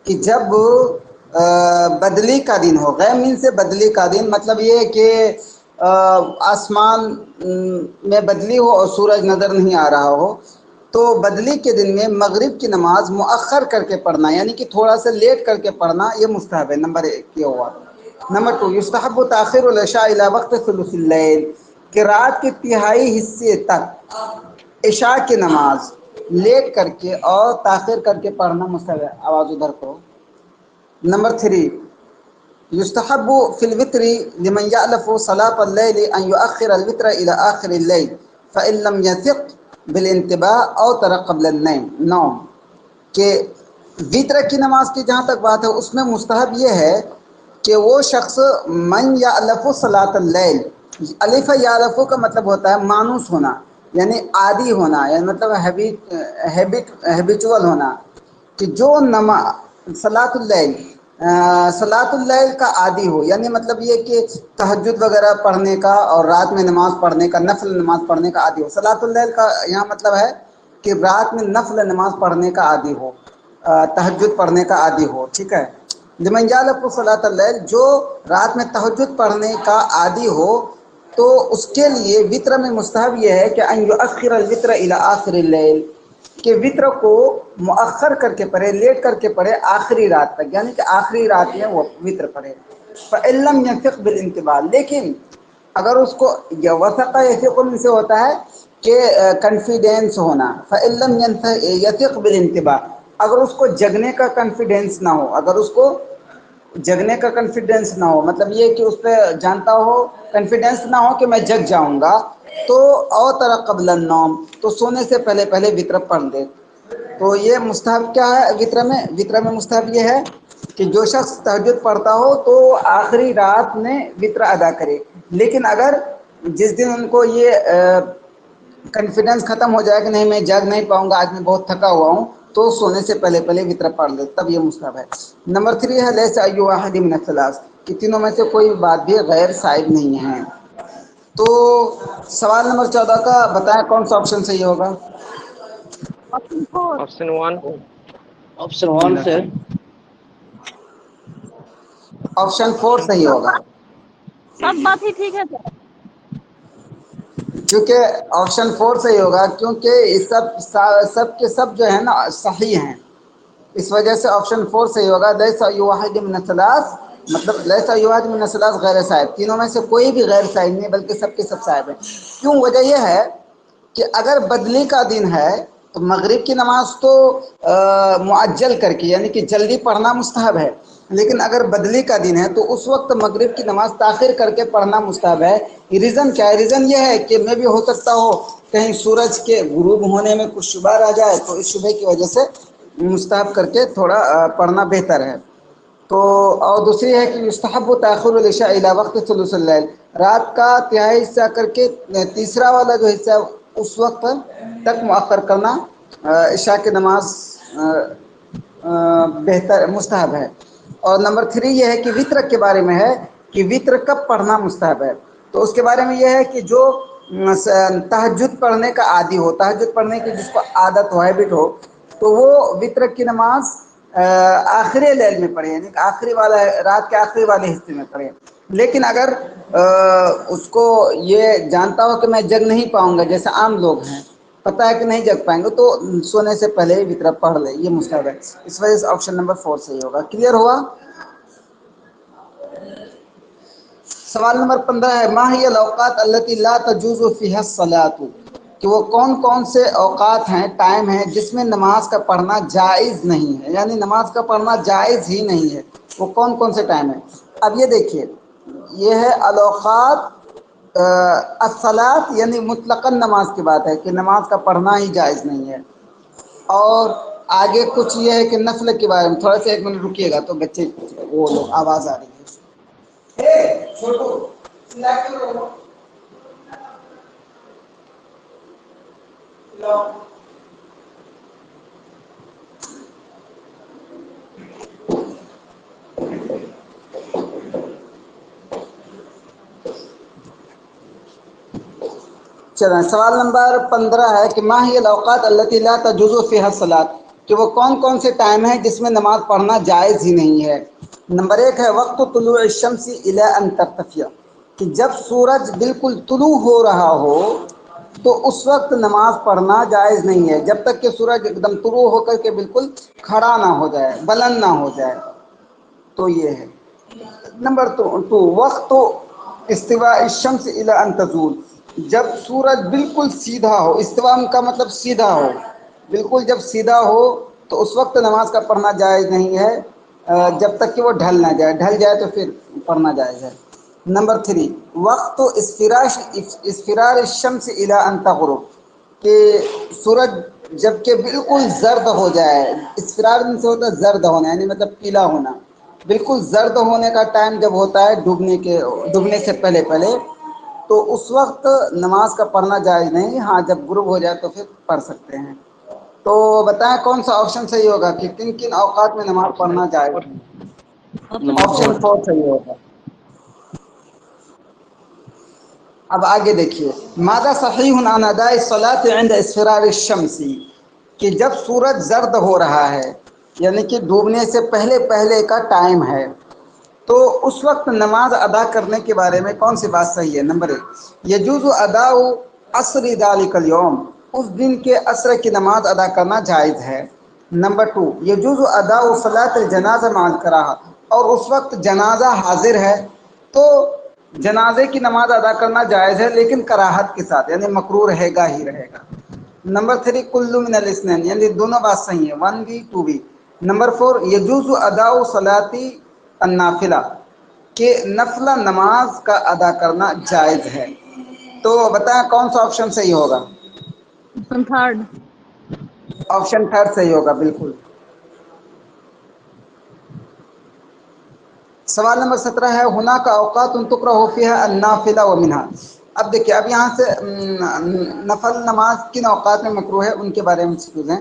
کہ جب بدلی کا دن ہو. غیم من سے بدلی کا دن، مطلب یہ کہ آسمان میں بدلی ہو اور سورج نظر نہیں آ رہا ہو تو بدلی کے دن میں مغرب کی نماز مؤخر کر کے پڑھنا، یعنی کہ تھوڑا سا لیٹ کر کے پڑھنا، یہ مستحب ہے. نمبر 1 یہ ہوا. نمبر 2 یستحب تاخیر العشاء الی وقت ثلث اللیل، کہ رات کے تہائی حصے تک عشاء کی نماز لیٹ کر کے اور تاخیر کر کے پڑھنا مستحب ہے. آواز ادھر کو. نمبر 3 یستحب فی الوتر لمن یألف صلاة اللیل ان یؤخر الوتر الی آخر اللیل فإن لم یثق بالانتباہ او ترک قبل النوم، کہ وتر کی نماز کی جہاں تک بات ہے اس میں مستحب یہ ہے کہ وہ شخص من یألف صلاة اللیل، الف یألف کا مطلب ہوتا ہے مانوس ہونا، یعنی عادی ہونا، یعنی مطلب ہیبیچول ہونا، کہ جو صلاۃ اللیل کا عادی ہو. یعنی مطلب یہ کہ تہجد وغیرہ پڑھنے کا اور رات میں نماز پڑھنے کا، نفل نماز پڑھنے کا عادی ہو. صلاۃ اللیل کا یہاں مطلب ہے کہ رات میں نفل نماز پڑھنے کا عادی ہو، تہجد پڑھنے کا عادی ہو. ٹھیک ہے. لمن یألف صلاۃ اللیل، جو رات میں تہجد پڑھنے کا عادی ہو تو اس کے لیے وتر میں مستحب یہ ہے کہ ان یؤخر الوتر الی آخر اللیل، کہ وتر کو مؤخر کر کے پڑھے، لیٹ کر کے پڑھے آخری رات تک، یعنی کہ آخری رات میں وہ وتر پڑھے. فإن لم يثق بالانتباہ، لیکن اگر اس کو وثق یثق سے ہوتا ہے کہ کنفیڈینس ہونا، فإن لم یثق بالانتباہ، اگر اس کو جگنے کا کنفیڈینس نہ ہو، اگر اس کو جگنے کا کنفیڈینس نہ ہو، مطلب یہ کہ اس پہ جانتا ہو، کنفیڈینس نہ ہو کہ میں جگ جاؤں گا، تو او ترک قبل النوم، تو سونے سے پہلے پہلے وتر پڑھ دے. تو یہ مستحب کیا ہے وتر میں؟ وتر میں مستحب یہ ہے کہ جو شخص تہجد پڑھتا ہو تو آخری رات میں وتر ادا کرے. لیکن اگر جس دن ان کو یہ کنفیڈنس ختم ہو جائے کہ نہیں میں جگ نہیں پاؤں گا، آج میں بہت تھکا ہوا ہوں، تو سونے سے پہلے پہلے وتر پڑھ لے، تب یہ مستحب ہے. نمبر 3 ہے لیس ای واحد من الثلاث، کہ تینوں میں سے کوئی بات بھی غیر صائب نہیں ہے. تو سوال نمبر 14 کا بتائیں کون سا آپشن صحیح ہوگا؟ آپشن 1. آپشن 1 سر. آپشن 4 صحیح ہوگا. سب بات ہی ٹھیک ہے سر. کیونکہ آپشن 4 صحیح ہوگا، کیونکہ یہ سب کے سب جو ہے نا صحیح ہیں، اس وجہ سے آپشن 4 صحیح ہوگا. لیس ای واحد من الثلاث، مطلب لیس ای واحد من الثلاث غیر صائب، تینوں میں سے کوئی بھی غیر صائب نہیں بلکہ سب کے سب صائب ہیں. کیوں؟ وجہ یہ ہے کہ اگر بدلی کا دن ہے تو مغرب کی نماز تو معجل کر کے، یعنی کہ جلدی پڑھنا مستحب ہے. لیکن اگر بدلی کا دن ہے تو اس وقت مغرب کی نماز تاخیر کر کے پڑھنا مستحب ہے۔ ریزن کیا ہے؟ ریزن یہ ہے کہ میں بھی ہو سکتا ہو کہیں سورج کے غروب ہونے میں کچھ شبہ رہ جائے، تو اس شبہ کی وجہ سے مستحب کر کے تھوڑا پڑھنا بہتر ہے۔ تو اور دوسری ہے کہ مستحب و تاخر العشاء الی وقت ثلث اللیل، رات کا تہائی حصہ کر کے تیسرا والا جو حصہ اس وقت تک مؤخر کرنا عشاء کی نماز بہتر مستحب ہے۔ اور نمبر 3 یہ ہے کہ وطر کے بارے میں ہے کہ وطر کب پڑھنا مستحب ہے۔ تو اس کے بارے میں یہ ہے کہ جو تہجد پڑھنے کا عادی ہو، تہجد پڑھنے کی جس کو عادت ہو، ہیبٹ ہو، تو وہ وطر کی نماز آخری لیل میں پڑھے، یعنی آخری والا رات کے آخری والے حصے میں پڑھے۔ لیکن اگر اس کو یہ جانتا ہو کہ میں جگ نہیں پاؤں گا، جیسے عام لوگ ہیں، پتہ ہے کہ نہیں جگ پائیں گے، تو سونے سے پہلے ہی وطر پڑھ لے، یہ مستحب ہے۔ اس وجہ سے آپشن نمبر 4 صحیح ہوگا۔ کلیئر ہوا؟ سوال نمبر 15 ہے ما هي الاوقات التي لا تجوز فيها الصلاة، کہ وہ کون کون سے اوقات ہیں، ٹائم ہیں جس میں نماز کا پڑھنا جائز نہیں ہے، یعنی نماز کا پڑھنا جائز ہی نہیں ہے، وہ کون کون سے ٹائم ہیں۔ اب یہ دیکھیے، یہ ہے الاوقات الصلاۃ، یعنی مطلقاً نماز کی بات ہے کہ نماز کا پڑھنا ہی جائز نہیں ہے۔ اور آگے کچھ یہ ہے کہ نفل کے بارے میں، تھوڑا سا 1 منٹ رکیے گا، تو بچے وہ لوگ آواز آ رہی ہے۔ چھوٹو چلیں، سوال نمبر 15 ہے کہ ما هي الاوقات التي لا تجوز فيها الصلاة، کہ وہ کون کون سے ٹائم ہیں جس میں نماز پڑھنا جائز ہی نہیں ہے۔ نمبر 1 ہے وقت طلوع الشمس الى ان ترتفع، کہ جب سورج بالکل طلوع ہو رہا ہو تو اس وقت نماز پڑھنا جائز نہیں ہے، جب تک کہ سورج ایک دم طلوع ہو کر کے بالکل کھڑا نہ ہو جائے، بلند نہ ہو جائے، تو یہ ہے۔ نمبر 2 وقت استواء الشمس الى ان تزول، جب سورج بالکل سیدھا ہو، استواء کا مطلب سیدھا ہو، بالکل جب سیدھا ہو تو اس وقت نماز کا پڑھنا جائز نہیں ہے، جب تک کہ وہ ڈھل نہ جائے، ڈھل جائے تو پھر پڑھنا جائز ہے۔ نمبر 3 وقت اصفرار الشمس الى ان تغرب، کہ سورج جب کہ بالکل زرد ہو جائے، اصفرار سے ہوتا ہے زرد ہونا، یعنی مطلب پیلا ہونا، بالکل زرد ہونے کا ٹائم جب ہوتا ہے ڈوبنے سے پہلے پہلے، تو اس وقت نماز کا پڑھنا جائز نہیں، ہاں جب غروب ہو جائے تو پھر پڑھ سکتے ہیں۔ تو بتائیں کون سا آپشن صحیح ہوگا کہ کن کن اوقات میں نماز پڑھنا جائز ہے؟ آپشن 4 صحیح ہوگا۔ اب آگے دیکھیے، ماذا صحیح عن اداء الصلاۃ عند اصفرار الشمس، کہ جب سورج زرد ہو رہا ہے، یعنی کہ ڈوبنے سے پہلے پہلے کا ٹائم ہے، تو اس وقت نماز ادا کرنے کے بارے میں کون سی بات صحیح ہے؟ نمبر 1 یجوز اداء عصر ذلک اليوم، اس دن کے عصر کی نماز ادا کرنا جائز ہے۔ نمبر 2 یجوز اداء صلاۃ الجنازہ مع الکراہہ، اور اس وقت جنازہ حاضر ہے تو جنازے کی نماز ادا کرنا جائز ہے، لیکن کراہت کے ساتھ، یعنی مکروہ رہے گا ہی رہے گا۔ نمبر 3 کل من الاثنین، یعنی دونوں بات صحیح ہیں، 1 بھی 2 بھی۔ نمبر 4 یجوز اداء صلاۃ النافلہ، کہ نفل نماز کا ادا کرنا جائز ہے۔ تو بتائیں کون سا آپشن صحیح ہوگا؟ تھرڈ۔ آپشن 3 صحیح ہوگا، بالکل۔ سوال نمبر 17 ہے ہونا کا اوقات تکرہ فیہا النافلہ ومنہا، اب دیکھیے، اب یہاں سے نفل نماز کن اوقات میں مکروہ ہے ان کے بارے میں چیزیں،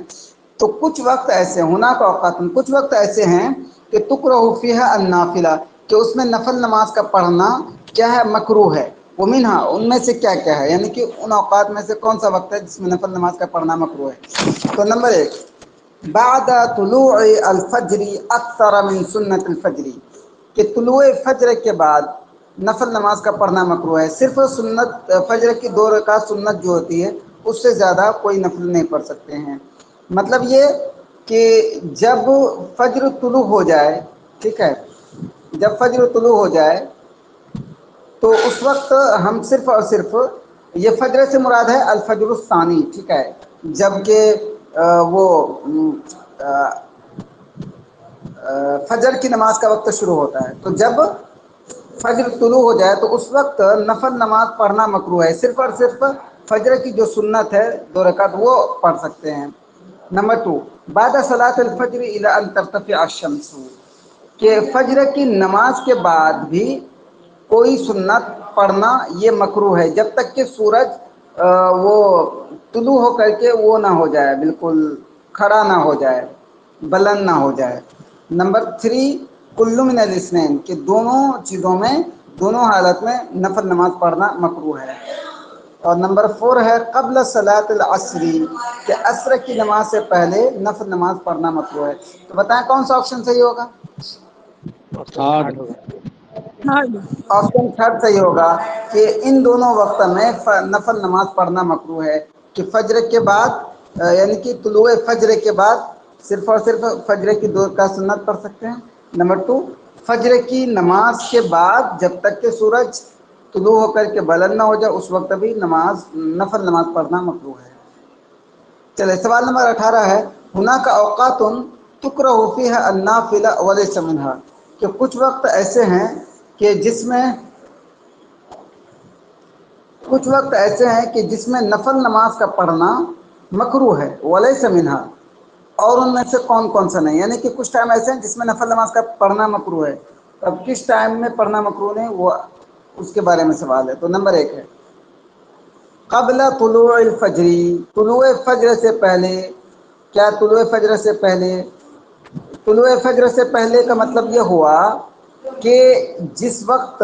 تو کچھ وقت ایسے ہونا کا اوقات، کچھ وقت ایسے ہیں کہ تکرہ فیہا النافلہ، کہ اس میں نفل نماز کا پڑھنا کیا ہے؟ مکروہ ہے۔ ومنہا، ان میں سے کیا کیا ہے، یعنی کہ ان اوقات میں سے کون سا وقت ہے جس میں نفل نماز کا پڑھنا مکروہ ہے؟ تو نمبر 1 بعد طلوع الفجر اکثر من سنت الفجر، کہ طلوع فجر کے بعد نفل نماز کا پڑھنا مکروہ ہے، صرف سنت فجر کی 2 رکعت سنت جو ہوتی ہے اس سے زیادہ کوئی نفل نہیں پڑھ سکتے ہیں۔ مطلب یہ کہ جب فجر طلوع ہو جائے، ٹھیک ہے، جب فجر طلوع ہو جائے تو اس وقت ہم صرف اور صرف، یہ فجر سے مراد ہے الفجر الثانی، ٹھیک ہے، جب کہ وہ فجر کی نماز کا وقت شروع ہوتا ہے، تو جب فجر طلوع ہو جائے تو اس وقت نفل نماز پڑھنا مکروہ ہے، صرف اور صرف فجر کی جو سنت ہے 2 رکعت وہ پڑھ سکتے ہیں۔ نمبر 2، بعد صلاۃ الفجر الی ان ترتفع الشمس، کہ فجر کی نماز کے بعد بھی کوئی سنت پڑھنا یہ مکروہ ہے جب تک کہ سورج وہ طلوع ہو کر کے وہ نہ ہو جائے، بالکل کھڑا نہ ہو جائے، بلند نہ ہو جائے۔ نمبر 3، کل من الاثنین، کہ دونوں چیزوں میں، دونوں حالت میں نفل نماز پڑھنا مکروہ ہے۔ اور نمبر 4 ہے قبل صلاۃ العصر، کہ عصر کی نماز سے پہلے نفل نماز پڑھنا مکروہ ہے۔ تو بتائیں کون سا آپشن صحیح ہوگا؟ تھرڈ۔ تھرڈ۔ آپشن 3 صحیح ہوگا کہ ان دونوں وقت میں نفل نماز پڑھنا مکروہ ہے، کہ فجر کے بعد یعنی کہ طلوع فجر کے بعد صرف اور صرف فجر کی 2 رکعت سنت پڑھ سکتے ہیں۔ نمبر 2، فجر کی نماز کے بعد جب تک کہ سورج طلوع ہو کر کے بلند نہ ہو جائے اس وقت بھی نفل نماز پڑھنا مکروہ ہے۔ چلے سوال نمبر 18 ہے، ہناک اوقات تکرہ فیہا النافلہ ولیس منہا، کہ کچھ وقت ایسے ہیں کہ جس میں نفل نماز کا پڑھنا مکروہ ہے، ولیس منہا، اور ان میں سے کون کون سا نہیں، یعنی کہ کچھ ٹائم ایسے ہیں جس میں نفل نماز کا پڑھنا مکروہ ہے، اب کس ٹائم میں پڑھنا مکروہ نہیں وہ اس کے بارے میں سوال ہے۔ تو نمبر 1 ہے قبل طلوع الفجر، طلوع فجر سے پہلے۔ کیا طلوع فجر سے پہلے؟ طلوع فجر سے پہلے کا مطلب یہ ہوا کہ جس وقت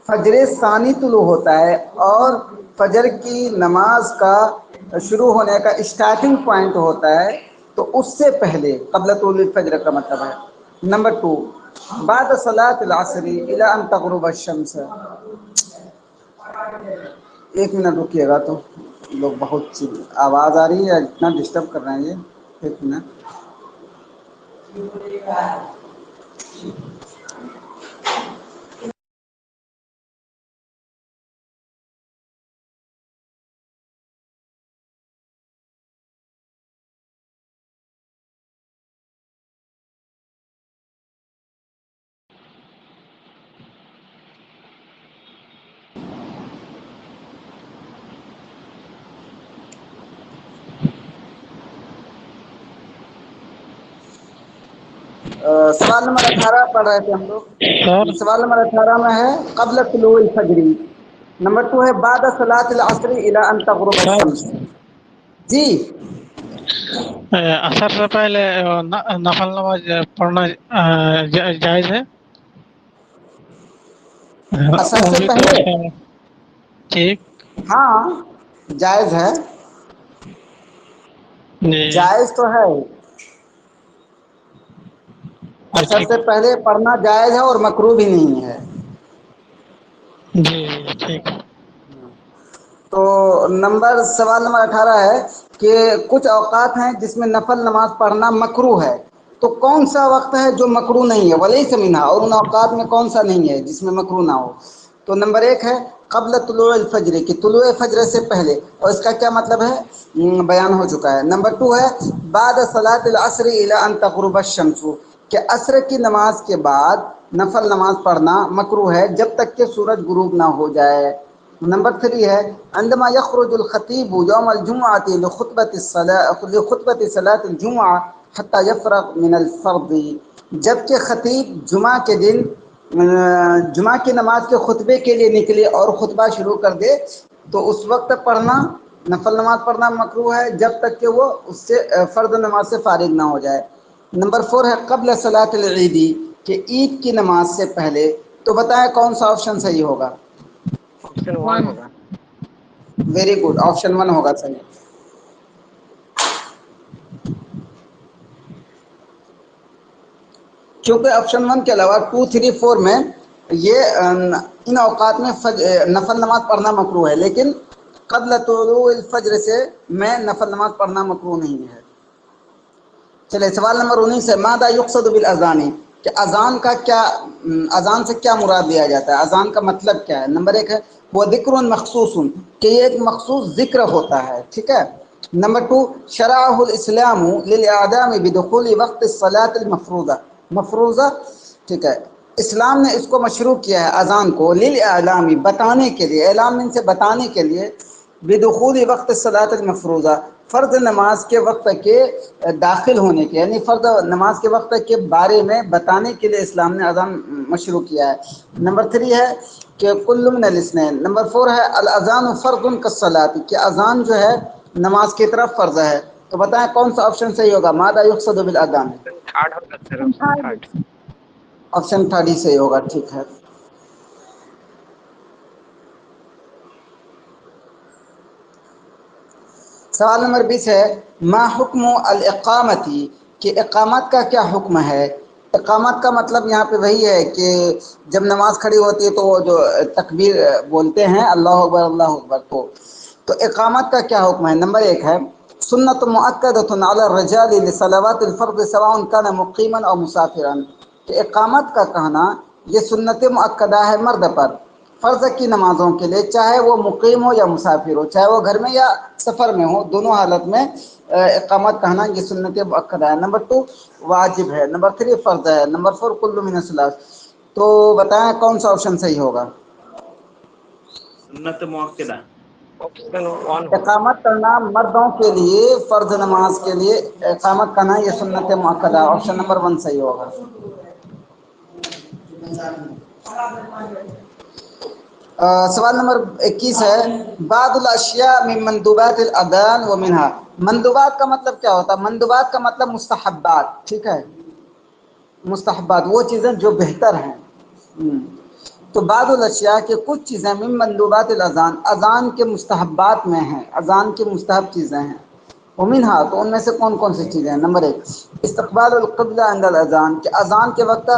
فجر ثانی طلوع ہوتا ہے اور فجر کی نماز کا شروع ہونے کا اسٹارٹنگ پوائنٹ ہوتا ہے، تو اس سے پہلے قبل طلوع الفجر کا مطلب ہے۔ نمبر 2، بعد صلاۃ العصر الی ان تغرب الشمس۔ 1 منٹ رکیے گا، تو لوگ بہت آواز آ رہی ہے، اتنا ڈسٹرب کر رہے ہیں یہ۔ 1 منٹ۔ سوال نمبر 18 پڑھ رہے تھے ہم لوگ۔ سر سوال نمبر 18 میں ہے قبل طلوع الفجر۔ نمبر 2 ہے بعد صلاۃ العصر الی ان تغرب الشمس۔ جی اثر سے پہلے نفل نماز پڑھنا جائز ہے؟ اثر وہ سے بھی پہلے تھوڑا سا ٹھیک۔ ہاں جائز ہے، جی جائز تو ہے، اثر ٹھیک سے پہلے پڑھنا جائز ہے اور مکروہ بھی نہیں ہے۔ جی ٹھیک۔ تو سوال نمبر 18 ہے کہ کچھ اوقات ہیں جس میں نفل نماز پڑھنا مکروہ ہے، تو کون سا وقت ہے جو مکروہ نہیں ہے ولیس منہا، اور ان اوقات میں کون سا نہیں ہے جس میں مکروہ نہ ہو؟ تو نمبر 1 ہے قبل طلوع الفجر، کہ طلوع فجر سے پہلے، اور اس کا کیا مطلب ہے بیان ہو چکا ہے۔ نمبر 2 ہے بعد صلاۃ العصر الی ان تغرب الشمس، کہ عصر کی نماز کے بعد نفل نماز پڑھنا مکروہ ہے جب تک کہ سورج غروب نہ ہو جائے۔ نمبر 3 ہے عندما یخرج الخطیب یوم الجمعۃ لخطبۃ صلاۃ الجمعہ حتی یفرغ من الفرض، جبکہ خطیب جمعہ کے دن جمعہ کی نماز کے خطبے کے لیے نکلے اور خطبہ شروع کر دے، تو اس وقت پڑھنا نفل نماز پڑھنا مکروہ ہے جب تک کہ وہ اس سے فرض نماز سے فارغ نہ ہو جائے۔ نمبر 4 ہے قبل صلاۃ العید، کہ عید کی نماز سے پہلے۔ تو بتائیں کون سا آپشن صحیح ہوگا؟ آپشن 1 ہوگا۔ ویری گڈ، آپشن 1 ہوگا صحیح۔ کیونکہ آپشن 1 کے علاوہ 2، 3، 4 میں یہ ان اوقات میں نفل نماز پڑھنا مکروہ ہے، لیکن قبل طلوع الفجر سے میں نفل نماز پڑھنا مکروہ نہیں ہے۔ چلے سوال نمبر 19 ہے ماذا یقصد بالاذان، کہ اذان کا کیا، اذان سے کیا مراد لیا جاتا ہے، اذان کا مطلب کیا ہے؟ نمبر 1 ہے وہ ذکر مخصوص، کہ یہ ایک مخصوص ذکر ہوتا ہے، ٹھیک ہے۔ نمبر 2 شرعہ الاسلام للاعلام بدخول وقت الصلاۃ المفروضہ، مفروضہ، ٹھیک ہے. اسلام نے اس کو مشروع کیا ہے اذان کو للاعلامی، بتانے کے لیے، اعلام ان سے بتانے کے لیے، بدخول وقت الصلاۃ المفروضہ، فرض نماز کے وقت کے داخل ہونے کے، یعنی فرض نماز کے وقت کے بارے میں بتانے کے لیے اسلام نے اذان مشروع کیا ہے. نمبر 3 ہے کہ کل من الاثنین. نمبر 4 ہے الاذان فرض کالصلاۃ، کہ اذان جو ہے نماز کی طرف فرض ہے. تو بتائیں کون سا آپشن صحیح ہوگا؟ ماذا یقصد بالاذان؟ تھرڈ ہوگا سر، آپشن تھرڈ. آپشن 3 ہی صحیح ہوگا. ٹھیک ہے. سوال نمبر 20 ہے ما حکم الاقامتی، کہ اقامت کا کیا حکم ہے؟ اقامت کا مطلب یہاں پہ وہی ہے کہ جب نماز کھڑی ہوتی ہے تو وہ جو تکبیر بولتے ہیں اللہ اکبر اللہ اکبر، تو اقامت کا کیا حکم ہے؟ نمبر 1 ہے سنت مؤکدۃ علی الرجال لصلوات الفرض سواء کان مقیما او مسافرا، کہ اقامت کا کہنا یہ سنت مؤکدہ ہے مرد پر فرض کی نمازوں کے لیے، چاہے وہ مقیم ہو یا مسافر ہو، چاہے وہ گھر میں یا سفر میں ہو، دونوں حالت میں اقامت کہنا یہ سنت مؤکدہ ہے. نمبر 2 واجب ہے. نمبر 3 فرض ہے. نمبر 4 کل من الصلاۃ. تو بتائیں کون سا آپشن صحیح ہوگا؟ سنت مؤکدہ. آپشن 1 ہوگا. اقامت کرنا مردوں کے لیے فرض نماز کے لیے اقامت کرنا یہ سنت مؤکدہ، آپشن نمبر 1 صحیح ہوگا. سوال نمبر 21 ہے بعض الاشیاء من مندوبات الاذان ومنها، مندوبات کا مطلب کیا ہوتا ہے؟ مندوبات کا مطلب مستحبات، ٹھیک ہے، مستحبات وہ چیزیں جو بہتر ہیں. تو بعض الاشیاء کے کچھ چیزیں من مندوبات الاذان، اذان کے مستحبات میں ہیں، اذان کی مستحب چیزیں ہیں. ومنها، تو ان میں سے کون کون سی چیزیں ہیں؟ نمبر 1 استقبال القبلہ عند الاذان، کہ اذان کے وقت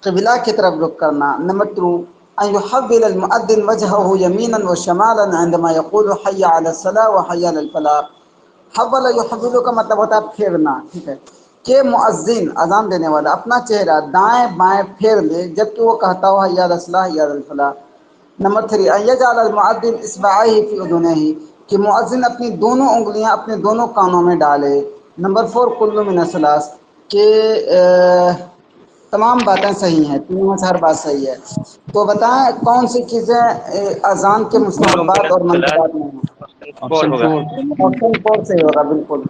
قبلہ کی طرف رخ کرنا. نمبر 2 ان يحول المؤذن وجهه يمينا وشمالا عندما يقول حي على الصلاة وحي على الفلاح. حول يحول کا مطلب ہوتا ہے پھیرنا، ٹھیک ہے، کہ مؤذن اذان دینے والا اپنا چہرہ دائیں بائیں پھیر لے جبکہ وہ کہتا ہو حی علی الصلاۃ حی علی الفلاح. نمبر 3 ان يجعل المؤذن اصبعيه في اذنيه، کہ مؤذن اپنی دونوں انگلیاں اپنے دونوں کانوں میں ڈالے. نمبر 4 کل من الصلاۃ، کہ تمام باتیں صحیح ہیں، تینوں میں سے ہر بات صحیح ہے. تو بتائیں کون سی چیزیں اذان کے کل من مستحبات اور الصلاۃ، مندوبات میں ہیں؟ آپشن 4 آپشن ہوگا. 4. آپشن 4 صحیح ہوگا بالکل.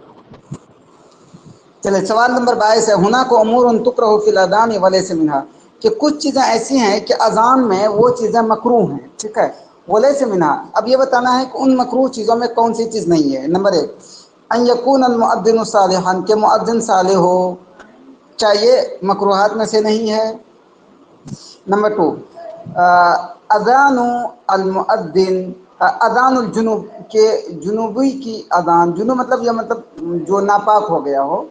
چلے سوال نمبر 22 ہے ہنا کو امور تکرہ فی الاذان ولیس منها، کہ کچھ چیزیں ایسی ہیں کہ اذان میں وہ چیزیں مکروہ ہیں، ٹھیک ہے، ولیس منها. اب یہ بتانا ہے کہ ان مکروہ چیزوں میں کون سی چیز نہیں ہے. نمبر 1 ان یکون المؤذن صالحا، کہ مؤذن صالح ہو، چاہیے مکروہات میں سے نہیں ہے. نمبر 2 اذان المؤذن اذان الجنوب، کہ جنوبی کی اذان، جنوب مطلب یہ مطلب جو ناپاک ہو گیا ہو،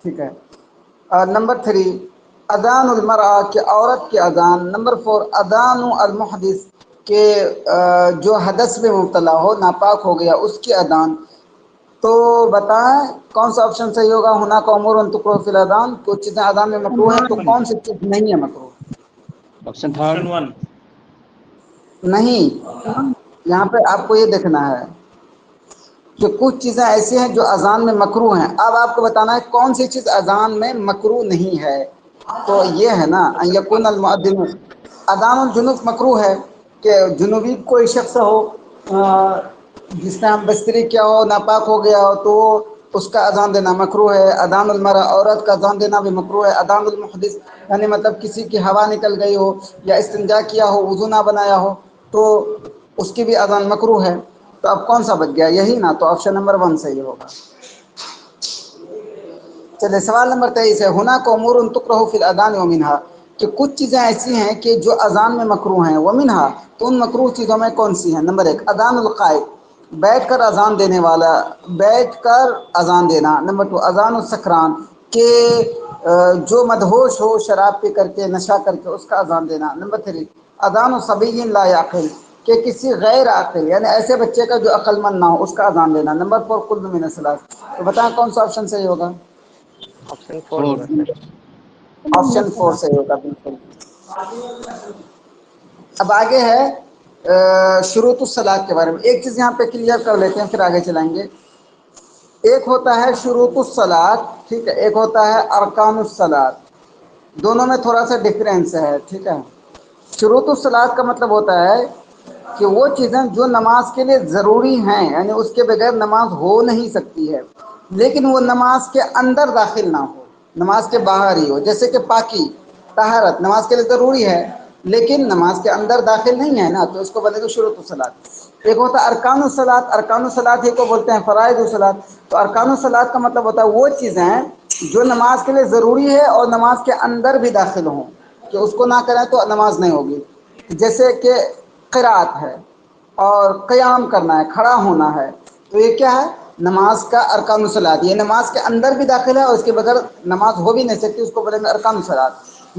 ٹھیک ہے. نمبر 3 اذان المرأة، کہ عورت کی اذان. نمبر 4 اذان المحدث، کہ جو حدث میں مبتلا ہو، ناپاک ہو گیا، اس کی اذان. تو بتائیں کون سا آپشن صحیح ہوگا؟ ہونا کا امور ان تکرہ فی الاذان، کچھ چیزیں اذان میں مکروہ ہیں، تو کون سی چیز نہیں ہے مکروہ؟ Option option third. 1. نہیں، یہاں پہ آپ کو یہ دیکھنا ہے کہ کچھ چیزیں ایسی ہیں جو اذان میں مکروہ ہیں. اب آپ کو بتانا ہے کون سی چیز اذان میں مکروہ نہیں ہے. تو یہ ہے نا ان یکون المؤذن، اذان الجنوب مکروہ ہے، کہ جنوبی کوئی شخص ہو جس نے ہم بستری کیا ہو، ناپاک ہو گیا ہو، تو اس کا اذان دینا مکروہ ہے. اذان المرأة، عورت کا اذان دینا بھی مکروہ ہے. اذان المحدث، یعنی مطلب کسی کی ہوا نکل گئی ہو یا استنجا کیا ہو، وضو نہ بنایا ہو، تو اس کی بھی اذان مکروہ ہے. تو اب کون سا بچ گیا؟ یہی نا، تو آپشن نمبر 1 صحیح ہوگا. چلے سوال نمبر 23 ہے ہنا کو امور تکرہ فی الاذان ومنها، کہ کچھ چیزیں ایسی ہیں کہ جو اذان میں مکروہ ہیں. ومنها، تو ان مکروہ چیزوں میں کون سی ہیں؟ نمبر 1 اذان القائد، بیٹھ کر اذان دینے والا، بیٹھ کر اذان دینا. نمبر 2 اذان السکران، کہ جو مدہوش ہو شراب پی کر کے، نشہ کر کے، اس کا اذان دینا. نمبر 3 اذان صبی لا یعقل، کہ کسی غیر عاقل یعنی ایسے بچے کا جو عقل مند نہ ہو، اس کا اذان دینا. نمبر 4 کل من الصلاۃ. تو بتائیں کون سا آپشن صحیح ہوگا؟ آپشن 4 ہوگا سر. آپشن 4 صحیح ہوگا بالکل. اب آگے ہے شروط الصلاۃ کے بارے میں. ایک چیز یہاں پہ کلیئر کر لیتے ہیں پھر آگے چلائیں گے. ایک ہوتا ہے شروط الصلاۃ، ٹھیک ہے، ایک ہوتا ہے ارکان الصلاۃ. دونوں میں تھوڑا سا ڈفرینس ہے، ٹھیک ہے. شروط الصلاۃ کا مطلب ہوتا ہے کہ وہ چیزیں جو نماز کے لیے ضروری ہیں، یعنی اس کے بغیر نماز ہو نہیں سکتی ہے، لیکن وہ نماز کے اندر داخل نہ ہو، نماز کے باہر ہی ہو. جیسے کہ پاکی، طہارت نماز کے لیے ضروری ہے لیکن نماز کے اندر داخل نہیں ہے نا، تو اس کو بولے گا شروط الصلاۃ. ایک ہوتا ہے ارکان الصلاۃ. ارکان الصلاۃ ہی کو بولتے ہیں فرائض الصلاۃ. تو ارکان الصلاۃ کا مطلب ہوتا ہے وہ چیزیں جو نماز کے لیے ضروری ہے اور نماز کے اندر بھی داخل ہوں، کہ اس کو نہ کریں تو نماز نہیں ہوگی. جیسے کہ قرات ہے اور قیام کرنا ہے، کھڑا ہونا ہے، تو یہ کیا ہے؟ نماز کا ارکان الصلاۃ. یہ نماز کے اندر بھی داخل ہے اور اس کے بغیر نماز ہو بھی نہیں سکتی، اس کو بولیں گے ارکان الصلاۃ.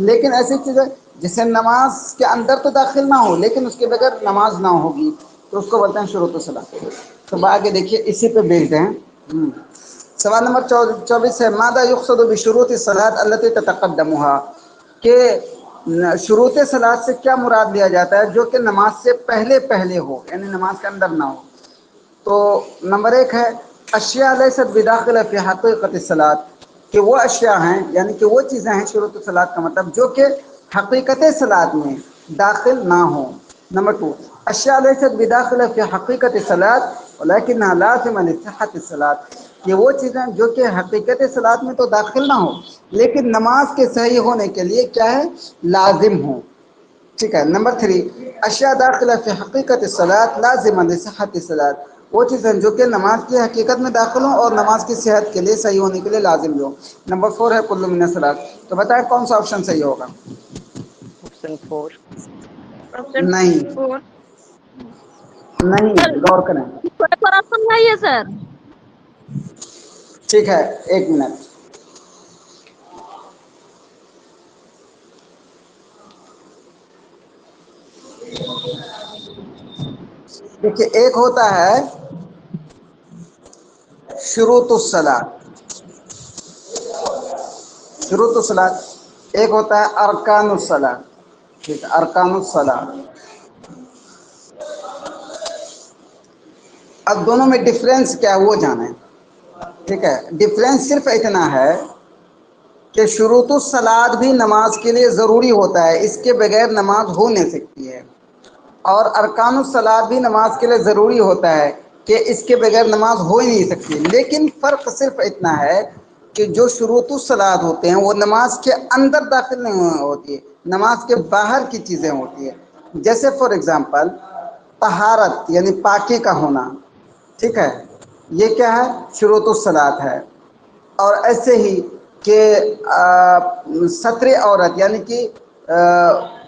لیکن ایسی چیزیں جسے نماز کے اندر تو داخل نہ ہو لیکن اس کے بغیر نماز نہ ہوگی، تو اس کو بولتے ہیں شروط الصلاۃ. تو آگے دیکھیے اسی پہ بیچتے ہیں. سوال نمبر 24 ہے ماذا یقصد بشروط الصلاۃ التي تتقدمها، کہ شروط صلاۃ سے کیا مراد لیا جاتا ہے جو کہ نماز سے پہلے پہلے ہو، یعنی نماز کے اندر نہ ہو. تو نمبر 1 ہے اشیاء لیست بداخلہ فی حقیقت الصلاۃ، کہ وہ اشیاء ہیں، یعنی کہ وہ چیزیں ہیں شروط الصلاۃ کا مطلب جو کہ حقیقت صلاۃ میں داخل نہ ہوں. نمبر 2 اشیاء لیست بداخلہ فی حقیقت الصلاۃ ولکنها لازمہ لصحۃ الصلاۃ، کہ وہ چیزیں جو کہ حقیقت صلاۃ میں تو داخل نہ ہوں لیکن نماز کے صحیح ہونے کے لیے کیا ہے؟ لازم ہوں. ٹھیک ہے. نمبر 3 اشیاء داخلہ فی حقیقت الصلاۃ لازمہ لصحۃ الصلاۃ، وہ چیزیں جو کہ نماز کی حقیقت میں داخل ہوں اور نماز کی صحت کے لیے صحیح ہونے کے لیے لازم ہوں. نمبر 4 ہے کل من الصلاۃ. تو بتائیں کون سا آپشن صحیح ہوگا؟ آپشن 4. آپشن نہیں 4. نہیں، سر غور کریں. ایک اور آپشن ہے سر. ٹھیک ہے، 1 منٹ. دیکھیے ایک ہوتا ہے شروط الصلاۃ، شروط الصلاۃ. ایک ہوتا ہے ارکان الصلاۃ. ٹھیک ہے، ارکان الصلاۃ. اب دونوں میں ڈفرینس کیا ہے وہ جانیں. ٹھیک ہے، ڈفرینس صرف اتنا ہے کہ شروط الصلاۃ بھی نماز کے لیے ضروری ہوتا ہے، اس کے بغیر نماز ہو نہیں سکتی ہے، اور ارکان الصلاۃ بھی نماز کے لیے ضروری ہوتا ہے کہ اس کے بغیر نماز ہو ہی نہیں سکتی. لیکن فرق صرف اتنا ہے کہ جو شروط الصلاۃ ہوتے ہیں وہ نماز کے اندر داخل نہیں ہوتی ہے، نماز کے باہر کی چیزیں ہوتی ہیں. جیسے فار ایگزامپل طہارت یعنی پاکی کا ہونا، ٹھیک ہے، یہ کیا ہے؟ شروط الصلاۃ ہے. اور ایسے ہی کہ ستر عورت یعنی کہ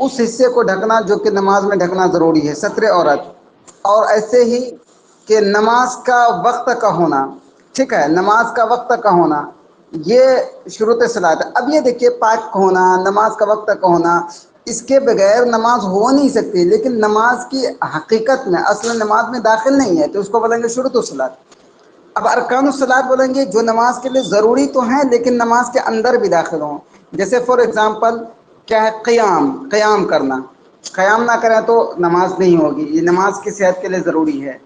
اس حصے کو ڈھکنا جو کہ نماز میں ڈھکنا ضروری ہے، ستر عورت. اور ایسے ہی کہ نماز کا وقت کا ہونا، ٹھیک ہے، نماز کا وقت کا ہونا، یہ شروط صلاۃ ہے. اب یہ دیکھیے پاک ہونا، نماز کا وقت کا ہونا، اس کے بغیر نماز ہو نہیں سکتی لیکن نماز کی حقیقت میں اصل نماز میں داخل نہیں ہے، تو اس کو بولیں گے شروط الصلاۃ. اب ارکان الصلاۃ بولیں گے جو نماز کے لیے ضروری تو ہیں لیکن نماز کے اندر بھی داخل ہوں. جیسے فار ایگزامپل کیا ہے؟ قیام کرنا. قیام نہ کریں تو نماز نہیں ہوگی، یہ نماز کی صحت کے لیے ضروری ہے.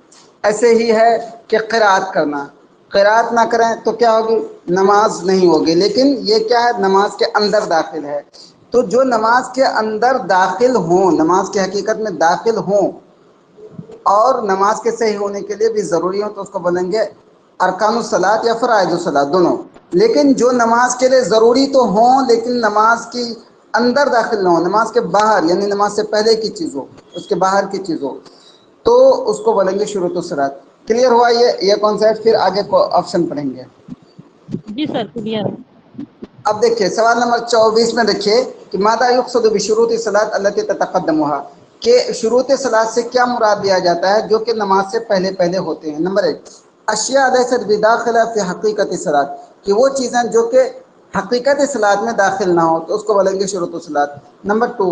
ایسے ہی ہے کہ قرات کرنا. قرات نہ کریں تو کیا ہوگی؟ نماز نہیں ہوگی، لیکن یہ کیا ہے؟ نماز کے اندر داخل ہے. تو جو نماز کے اندر داخل ہوں، نماز کی حقیقت میں داخل ہوں اور نماز کے صحیح ہونے کے لیے بھی ضروری ہوں، تو اس کو بولیں گے ارکان الصلاۃ یا فرائض الصلاۃ دونوں. لیکن جو نماز کے لیے ضروری تو ہوں لیکن نماز کی اندر داخل نہ ہو، نماز کے باہر یعنی نماز سے پہلے کی چیز ہو، اس کے باہر کی چیز ہو، تو اس کو بولیں گے شروط الصلاۃ. کلیئر ہوا یہ کانسیپٹ؟ پھر آگے کو آپشن پڑھیں گے. جی سر کلیئر ہے. اب دیکھیے سوال نمبر 24 میں دیکھیے کہ ماذا یقصد بشروط الصلاۃ التي تتقدمها، کہ شروط صلاۃ سے کیا مراد لیا جاتا ہے جو کہ نماز سے پہلے پہلے ہوتے ہیں. نمبر 1 اشیاء لیست بداخلہ فی حقیقت الصلاۃ، کہ وہ چیزیں جو کہ حقیقت صلاۃ میں داخل نہ ہو، تو اس کو بولیں گے شروط الصلاۃ. نمبر 2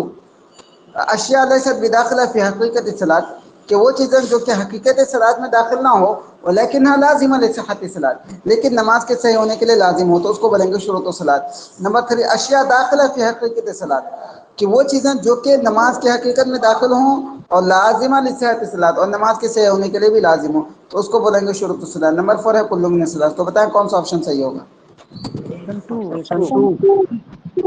اشیاء لیست بداخلہ فی حقیقت الصلاۃ، کہ وہ چیزیں جو کہ حقیقت صلاۃ میں داخل نہ ہو ولیکنها لازمہ لصحۃ الصلاۃ، لیکن نماز کے صحیح ہونے کے لیے لازم ہو، تو اس کو بولیں گے شروط الصلاۃ. نمبر 3 اشیاء داخلہ فی حقیقت الصلاۃ، کہ وہ چیزیں جو کہ نماز کی حقیقت میں داخل ہوں اور لازمہ لصحۃ الصلاۃ، اور نماز کے صحیح ہونے کے لیے بھی لازم ہو، تو اس کو بولیں گے شروط الصلاۃ. نمبر 4 ہے کل من الصلاۃ. تو بتائیں کون سا آپشن صحیح ہوگا؟ آپشن 2. آپشن 2.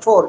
4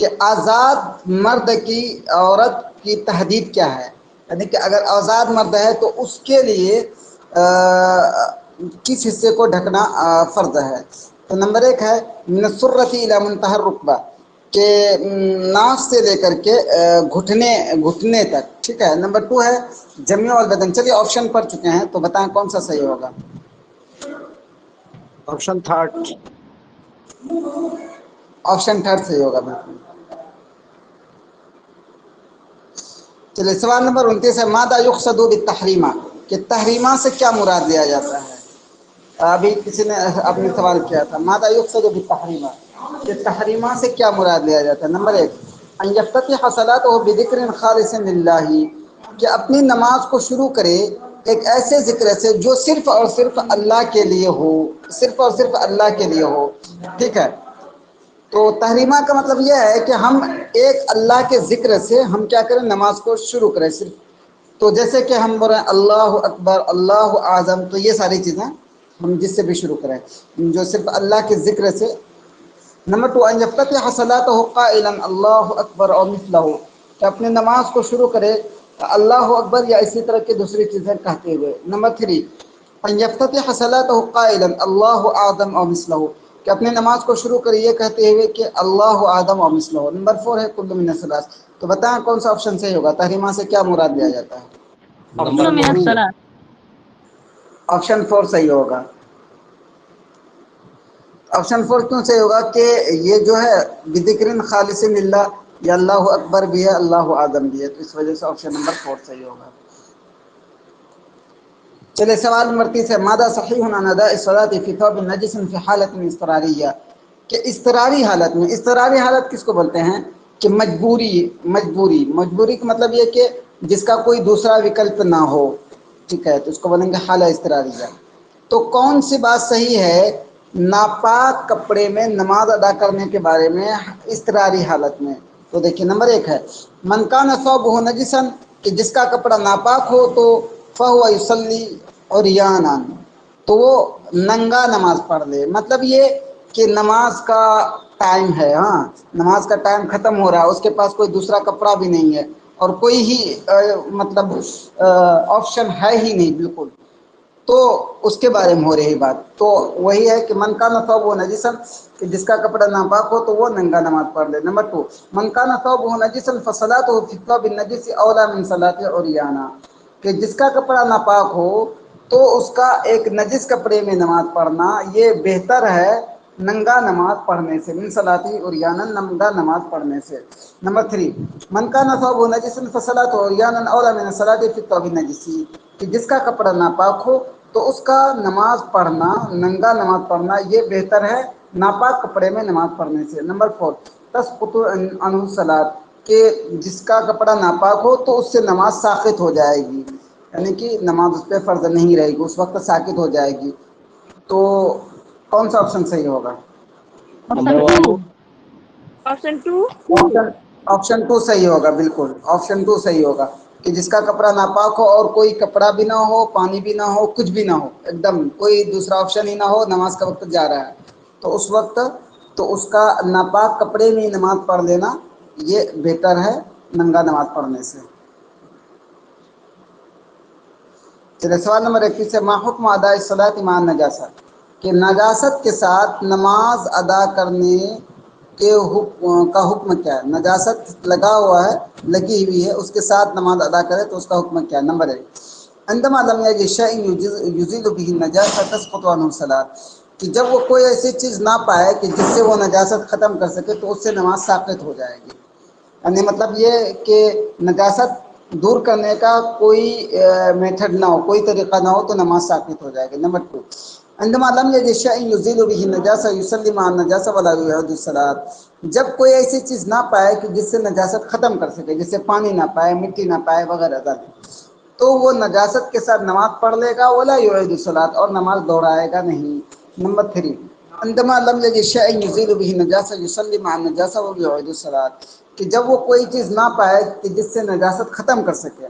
کہ آزاد مرد کی عورت کی تحدید کیا ہے، یعنی کہ اگر آزاد مرد ہے تو اس کے لیے کس حصے کو ڈھکنا فرض ہے؟ تو نمبر 1 ہے من السرۃ الی منتہى الرکبہ، کہ ناف سے لے کر کے گھٹنے تک، ٹھیک ہے۔ نمبر 2 ہے جمیع البدن۔ چلیے آپشن پڑھ چکے ہیں تو بتائیں کون سا صحیح ہوگا؟ Option third. آپشن تھرڈ صحیح ہوگا بالکل۔ چلیے سوال نمبر 29 ہے ماذا یقصد بالتحریمہ، کہ تحریمہ سے کیا مراد لیا جاتا ہے؟ ابھی کسی نے اپنے سوال کیا تھا ماذا یقصد بالتحریمہ، کہ تحریمہ سے کیا مراد لیا جاتا ہے؟ نمبر 1 ان یفتتح صلاته بذکر خالص للہ، کہ اپنی نماز کو شروع کرے ایک ایسے ذکر سے جو صرف اور صرف اللہ کے لیے ہو، صرف اور صرف اللہ کے لیے ہو، ٹھیک ہے۔ تو تحریمہ کا مطلب یہ ہے کہ ہم ایک اللہ کے ذکر سے ہم کیا کریں، نماز کو شروع کریں صرف۔ تو جیسے کہ ہم بول رہے ہیں اللہ اکبر، اللہ اعظم، تو یہ ساری چیزیں ہم جس سے بھی شروع کریں جو صرف اللہ کے ذکر سے۔ نمبر 2 ان یفتتح صلاته قائلا اللہ اکبر اور مثلہ، کہ اپنے نماز کو شروع کرے اللہ اکبر یا اسی طرح کی دوسری چیزیں کہتے ہوئے۔ نمبر 3 ان یفتتح صلاته قائلا اللہ اعظم اور مثلہ، کہ اپنے نماز کو شروع کرے یہ کہتے ہوئے کہ اللہ اعظم اور مثلہ۔ نمبر 4 ہے کل من الثلاث۔ تو بتائیں کون سا آپشن صحیح ہوگا؟ تحریمہ سے کیا مراد لیا جاتا ہے؟ كل من الصلاة۔ آپشن 4 صحیح ہوگا۔ آپشن 4 کیوں صحیح ہوگا کہ یہ جو ہے بذکر خالص للہ، یا اللہ اکبر بھی ہے اللہ اعظم بھی ہے، تو اس وجہ سے آپشن نمبر 4 صحیح ہوگا۔ چلے سوال نمبر 30 ہے ماذا صحیح عن اداء الصلاۃ فی ثوب نجس فی حالۃ اضطراریہ، کہ اضطراری حالت میں، اضطراری حالت کس کو بولتے ہیں؟ کہ مجبوری کا مطلب یہ کہ جس کا کوئی دوسرا وکلپ نہ ہو، ٹھیک ہے، تو اس کو بولیں گے حالہ اضطراریہ۔ تو کون سی بات صحیح ہے ناپاک کپڑے میں نماز ادا کرنے کے بارے میں اضطراری حالت میں؟ تو دیکھیے نمبر 1 ہے من کان ثوبہ نجسا، کہ جس کا کپڑا ناپاک ہو تو فہو یصلی عریانا، تو وہ ننگا نماز پڑھ لے۔ مطلب یہ کہ نماز کا ٹائم ہے، ہاں نماز کا ٹائم ختم ہو رہا ہے، اس کے پاس کوئی دوسرا کپڑا بھی نہیں ہے اور کوئی ہی مطلب آپشن ہے ہی نہیں بالکل، تو اس کے بارے میں ہو رہی بات۔ تو وہی ہے کہ من کان ثوبہ نجسا، کہ جس کا کپڑا ناپاک ہو تو وہ ننگا نماز پڑھ لے۔ نمبر 2 من کان ثوبہ نجسا فصلاته فی الثوب النجس اولی من صلاته عریانا، کہ جس کا کپڑا ناپاک ہو تو اس کا ایک نجس کپڑے میں نماز پڑھنا یہ بہتر ہے ننگا نماز پڑھنے سے، من صلاته عریانا، ننگا نماز پڑھنے سے۔ نمبر 3 من کان ثوبہ نجسا فصلاته عریانا اولی من صلاته فی الثوب النجس، کہ جس کا کپڑا ناپاک ہو تو اس کا نماز پڑھنا، ننگا نماز پڑھنا یہ بہتر ہے ناپاک کپڑے میں نماز پڑھنے سے۔ نمبر 4 تسقط عنہ الصلاۃ، کہ جس کا کپڑا ناپاک ہو تو اس سے نماز ساقط ہو جائے گی، یعنی کہ نماز اس پہ فرض نہیں رہے گی، اس وقت ساقط ہو جائے گی۔ تو کون سا آپشن صحیح ہوگا؟ آپشن 2 آپشن 2 صحیح ہوگا بالکل، آپشن 2 صحیح ہوگا کہ جس کا کپڑا ناپاک ہو اور کوئی کپڑا بھی نہ ہو، پانی بھی نہ ہو، کچھ بھی نہ ہو، ایک دم کوئی دوسرا آپشن ہی نہ ہو، نماز کا وقت جا رہا ہے تو اس وقت تو اس کا ناپاک کپڑے میں نماز پڑھ لینا یہ بہتر ہے ننگا نماز پڑھنے سے۔ چلے سوال نمبر 21 ہے ما حکم اداء الصلاۃ مع النجاسہ، کہ نجاست کے ساتھ نماز ادا کرنے کے کا حکم کیا ہے؟ نجاست لگا ہوا ہے، لگی ہوئی ہے، اس کے ساتھ نماز ادا کرے تو اس کا حکم کیا ہے؟ نمبر 1 عندما لم یجد شیء یزیل به النجاسہ تسقط عنہ الصلاۃ، کہ جب وہ کوئی ایسی چیز نہ پائے کہ جس سے وہ نجاست ختم کر سکے تو اس سے نماز ساقط ہو جائے گی، یعنی مطلب یہ کہ نجاست دور کرنے کا کوئی میتھڈ نہ ہو، کوئی طریقہ نہ ہو تو نماز ساقط ہو جائے گی۔ نمبر 2 عندما لم یجد شیء یزیل به النجاسہ یصلی مع النجاسہ ولا یعید الصلاۃ، جب کوئی ایسی چیز نہ پائے کہ جس سے نجاست ختم کر سکے، جس سے پانی نہ پائے، مٹی نہ پائے وغیرہ، تو وہ نجاست کے ساتھ نماز پڑھ لے گا، ولا یعید الصلاۃ، اور نماز دوہرائے گا نہیں۔ نمبر 3 عندما لم یجد شیء یزیل به النجاسہ یصلی مع النجاسہ ولا یعید الصلاۃ، کہ جب وہ کوئی چیز نہ پائے کہ جس سے نجاست ختم کر سکے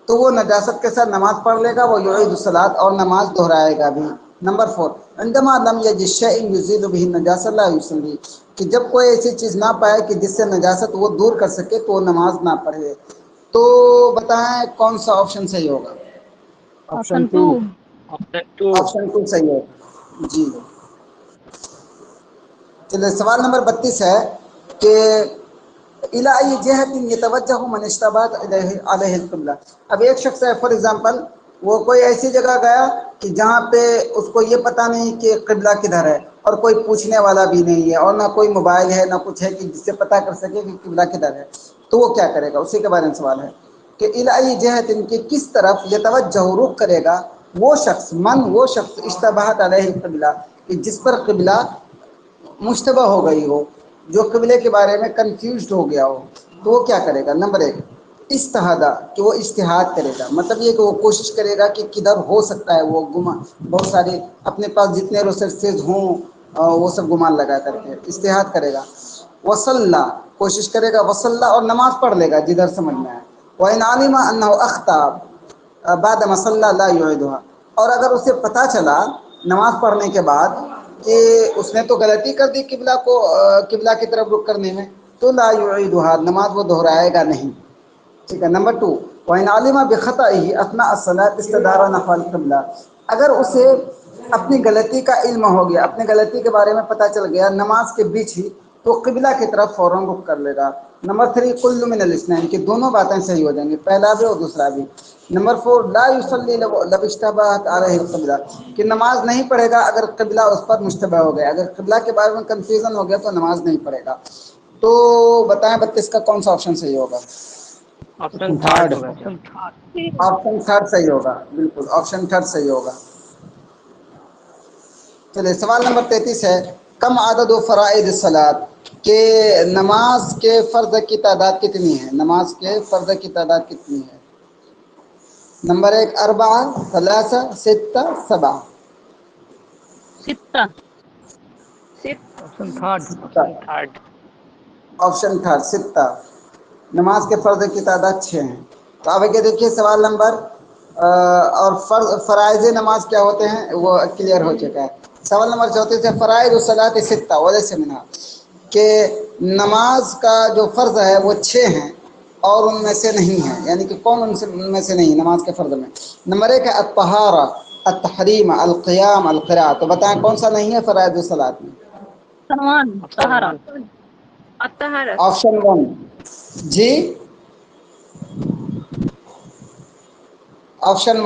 تو وہ نجاست کے ساتھ نماز پڑھ لے گا، وہ یعید الصلاۃ، اور نماز دہرائے گا بھی۔ نمبر 4 عندما لم یجد شیء یزیل به النجاسۃ لا یصلی، کہ جب کوئی ایسی چیز نہ پائے کہ جس سے نجاست وہ دور کر سکے تو وہ نماز نہ پڑھے. تو بتائیں کون سا آپشن صحیح ہوگا؟ آپشن 2. آپشن 2 صحیح ہوگا جی. چلیے سوال نمبر 32 ہے کہ الی ای جہت یتوجہ من اشتبہت علیہ القبلہ. اب ایک شخص ہے فار ایگزامپل وہ کوئی ایسی جگہ گیا کہ جہاں پہ اس کو یہ پتہ نہیں کہ قبلہ کدھر ہے اور کوئی پوچھنے والا بھی نہیں ہے اور نہ کوئی موبائل ہے نہ کچھ ہے کہ جس سے پتہ کر سکے کہ قبلہ کدھر ہے. تو وہ کیا کرے گا؟ اسی کے بارے میں سوال ہے کہ الی جہت ان کی کس طرف یتوجہ رخ کرے گا وہ شخص وہ شخص اشتبہت علیہ القبلہ کہ جس پر قبلہ مشتبہ ہو گئی ہو، جو قبلے کے بارے میں کنفیوزڈ ہو گیا ہو. تو وہ کیا کرے گا؟ نمبر 1 اجتہادہ، کہ وہ اجتہاد کرے گا، مطلب یہ کہ وہ کوشش کرے گا کہ کدھر ہو سکتا ہے، وہ بہت سارے اپنے پاس جتنے ریسرچز ہوں وہ سب گمان لگا کر کے اجتہاد کرے گا. وصلہ، کوشش کرے گا، وصلہ اور نماز پڑھ لے گا جدھر سمجھ میں آئے. وَإِنْ عَلِمَ أَنَّهُ أَخْطَأَ بَعْدَ مَا صَلَّى لَا يُعِيدُهَا، اور اگر اسے پتہ چلا نماز پڑھنے کے بعد کہ اس نے تو غلطی کر دی قبلہ کی طرف رخ کرنے میں، تو لا یعیدها، نماز وہ دہرائے گا نہیں. ٹھیک ہے. نمبر 2 وَإِنْ عَلِمَ بِخَطَئِهِ أَثْنَاءَ الصَّلَاةِ اسْتَدَارَ نَحْوَ الْقِبْلَةِ، اگر اسے اپنی غلطی کا علم ہو گیا، اپنی غلطی کے بارے میں پتہ چل گیا نماز کے بیچ ہی، تو قبلہ کی طرف فوراً رخ کر لے گا. نمبر 3 کل من الاثنین، کہ دونوں باتیں صحیح ہو جائیں گی، پہلا بھی اور دوسرا بھی. نمبر 4 لا یصلی لو اشتبہت علیہ القبلہ، کہ نماز نہیں پڑھے گا اگر قبلہ اس پر مشتبہ ہو گیا، اگر قبلہ کے بارے میں کنفیوژن ہو گیا تو نماز نہیں پڑھے گا. تو بتائیں 32 کا کون سا آپشن صحیح ہوگا؟ آپشن تھرڈ ہوگا سر. آپشن 3 صحیح ہوگا، بالکل آپشن 3 صحیح ہوگا. چلیے سوال نمبر 33 ہے کم عدد و فرائض الصلاۃ، کہ نماز کے فرض کی تعداد کتنی ہے؟ نماز کے فرض کی تعداد کتنی ہے؟ نمبر 1 4 3 6 7. 6. Option third. آپشن 3 6. نماز کے فرض کی تعداد 6 ہیں. تو اب یہ دیکھیے سوال نمبر اور فرائض نماز کیا ہوتے ہیں وہ کلیئر ہو چکا ہے. سوال نمبر 34 ہے فرائض الصلاۃ 6 ولیس منہا، کہ نماز کا جو فرض ہے وہ 6 ہیں اور ان میں سے نہیں ہے، یعنی کہ کون ان میں سے نہیں نماز کے فرض میں؟ نمبر 1 ہے الطہارہ، التحریم، القیام، القراءۃ. تو بتائیں کون سا نہیں ہے فرائض الصلاۃ میں؟ طہارہ. آپشن 1 جی، آپشن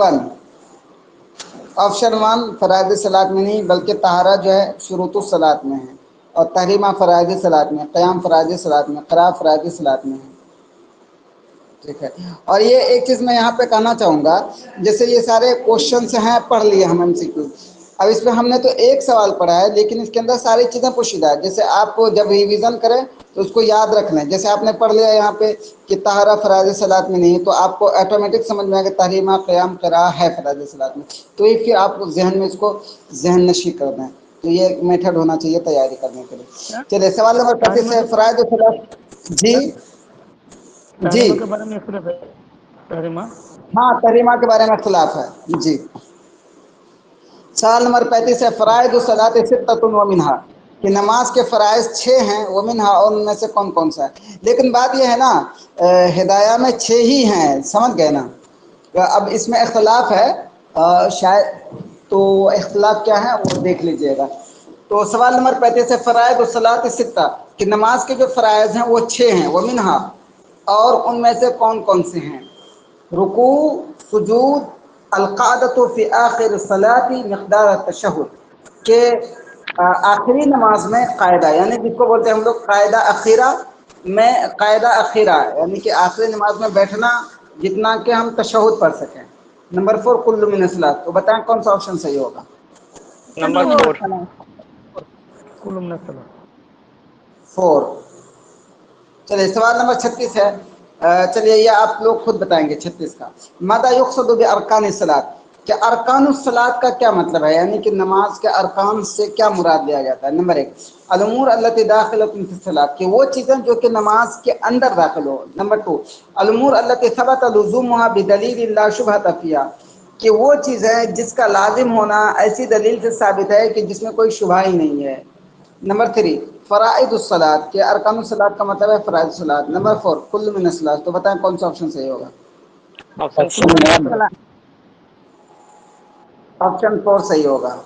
1 فرائض الصلاۃ میں نہیں بلکہ طہارہ جو ہے شروط الصلاۃ میں ہے، اور تحریمہ فرائض الصلاۃ میں، قیام فرائض الصلاۃ میں، قراءۃ فرائض الصلاۃ میں ہے. ٹھیک ہے. اور یہ ایک چیز میں یہاں پہ کہنا چاہوں گا، جیسے یہ سارے کوشچنس ہیں پڑھ لیے ہم MCQ، اب اس میں ہم نے تو ایک سوال پڑھا ہے لیکن اس کے اندر ساری چیزیں پوشیدہ ہے. جیسے آپ کو جب ریویژن کریں تو اس کو یاد رکھ لیں. جیسے آپ نے پڑھ لیا یہاں پہ کہ طہارہ فرائض الصلاۃ میں نہیں، تو آپ کو آٹومیٹک سمجھ میں آئے کہ تحریمہ قیام قراءہ ہے فرائض الصلاۃ میں، تو یہ پھر آپ ذہن میں اس کو ذہن نشی کر دیں. تو یہ ایک میتھڈ ہونا چاہیے تیاری کرنے کے لیے. چلیے سوال نمبر 35 ہے فرائض الصلاۃ. جی جی تحریمہ کے بارے میں اختلاف ہے. تحریمہ ہاں تحریمہ کے بارے میں اختلاف ہے جی. سوال نمبر 35 ہے فرائض الصلاۃ 6 ومنہا، کہ نماز کے فرائض 6 ہیں، ومنہا اور ان میں سے کون کون سا ہے. لیکن بات یہ ہے نا ہدایہ میں 6 ہی ہیں، سمجھ گئے نا. اب اس میں اختلاف ہے شاید، تو اختلاف کیا ہے وہ دیکھ لیجئے گا. تو سوال نمبر 35 ہے فرائض الصلاۃ 6، کہ نماز کے جو فرائض ہیں وہ 6 ہیں، ومنہا اور ان میں سے کون کون سے ہیں؟ رکوع، سجود، القعدۃ فی آخر الصلاۃ مقدار التشہد، کہ آخری نماز میں قاعدہ، یعنی جس کو بولتے ہیں ہم لوگ قاعدہ اخیرہ میں، قاعدہ اخیرہ یعنی کہ آخری نماز میں بیٹھنا جتنا کہ ہم تشہد پڑھ سکیں. نمبر 4 کل من الصلاۃ. تو بتائیں کون سا آپشن صحیح ہوگا؟ نمبر 4. کل من الصلاۃ. 4. چلیے سوال نمبر 36 ہے. چلیے یہ آپ لوگ خود بتائیں گے 36 کا. ماذا یقصد بارکان الصلاۃ، کہ ارکان الصلاۃ کا کیا مطلب ہے، یعنی کہ نماز کے ارکان سے کیا مراد لیا جاتا ہے؟ نمبر 1 الامور التي داخلۃ فی الصلاۃ، کہ وہ چیزیں جو کہ نماز کے اندر داخل ہو. نمبر 2 الامور التي ثبت لزومها بدلیل لا شبہۃ فیہا، کہ وہ چیز ہے جس کا لازم ہونا ایسی دلیل سے ثابت ہے کہ جس میں کوئی شبہ ہی نہیں ہے۔ نمبر 3 فرائض الصلاۃ، کہ ارکان الصلاۃ کا مطلب ہے فرائض الصلاۃ۔ نمبر 4 کل من الصلاۃ، تو بتائیں کون سا آپشن صحیح ہوگا؟ آپشن كل من الصلاة۔ آپشن 4 صحیح ہوگا۔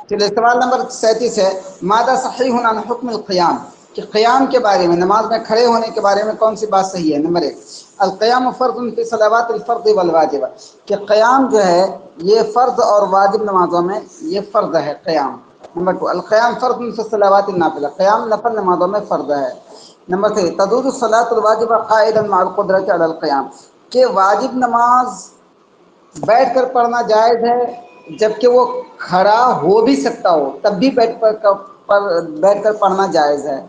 چلیے سوال نمبر 37 ہے ماذا صحیح عن حکم القیام، کہ قیام کے بارے میں، نماز میں کھڑے ہونے کے بارے میں کون سی بات صحیح ہے؟ نمبر 1 القیام فرض فی صلوات الفرض والواجبہ، کہ قیام جو ہے یہ فرض اور واجب نمازوں میں یہ فرض ہے قیام۔ نمبر 2 القیام فرض فی الصلوات النافلہ، قیام نفل نمازوں میں فرض ہے۔ نمبر 3 تجوز الصلاۃ الواجبہ قائدا مع القدرۃ علی القیام، کہ واجب نماز بیٹھ کر پڑھنا جائز ہے جبکہ وہ کھڑا ہو بھی سکتا ہو تب بھی بیٹھ کر پڑھنا جائز ہے۔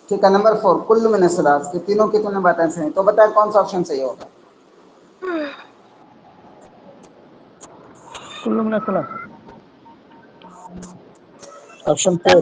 ٹھیک ہے۔ نمبر 4 کل من الصلاۃ، کہ تینوں کی تینوں باتیں صحیح، تو بتائیں کون سا آپشن صحیح ہوگا؟ كل من الصلاة۔ آپشن 4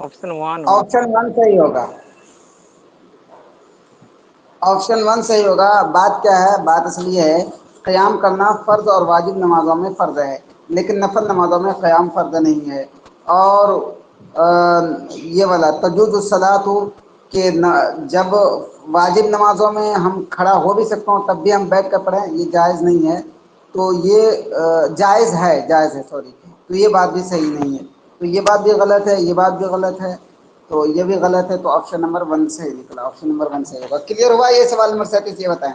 آپشن 1 ہوگا۔ آپشن 1 صحیح ہوگا۔ آپشن 1 صحیح ہوگا۔ بات کیا ہے؟ بات اصل یہ ہے قیام کرنا فرض اور واجب نمازوں میں فرض ہے لیکن نفل نمازوں میں قیام فرض نہیں ہے۔ اور یہ والا تجوز الصلاۃ، کہ جب واجب نمازوں میں ہم کھڑا ہو بھی سکتا ہوں تب بھی ہم بیٹھ کر پڑھیں، یہ جائز نہیں ہے۔ تو یہ جائز ہے سوری، تو یہ بات بھی صحیح نہیں ہے، تو یہ بات بھی غلط ہے، یہ بات بھی غلط ہے، تو یہ بھی غلط ہے، تو آپشن نمبر 1 سے نکلا، آپشن نمبر 1 سے ہوگا۔ کلیئر ہوا یہ سوال نمبر 37؟ یہ بتائیں۔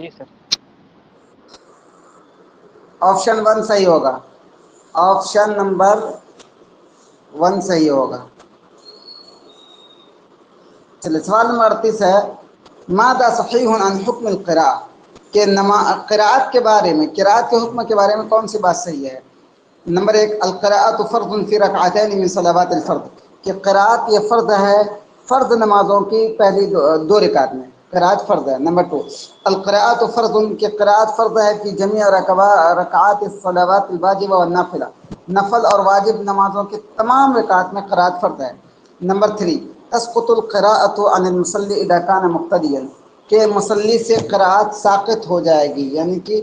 جی سر۔ آپشن 1 صحیح ہوگا۔ آپشن نمبر 1 صحیح ہوگا۔ چلے سوال نمبر 38 ہے ماذا صحیح عن حکم القراءہ، کہ قراءت کے بارے میں، قراءت کے حکم کے بارے میں کون سی بات صحیح ہے؟ نمبر 1 القراءۃ فرض فی رکعتین من صلوات الفرض، کہ قراءت یہ فرض ہے فرض نمازوں کی پہلی 2 رکعت میں، قراءت فرض ہے۔ نمبر 2 القراءۃ فرض، کہ قراءت فرض ہے فی جمیع رکعات الصلوات الواجبہ والنافلہ، نفل اور واجب نمازوں کی تمام رکعات میں قراءت فرض ہے۔ نمبر 3 تسقط القراءۃ عن المصلی اذا کان مقتدیا، کہ مصلی سے قراءت ساقط ہو جائے گی، یعنی کہ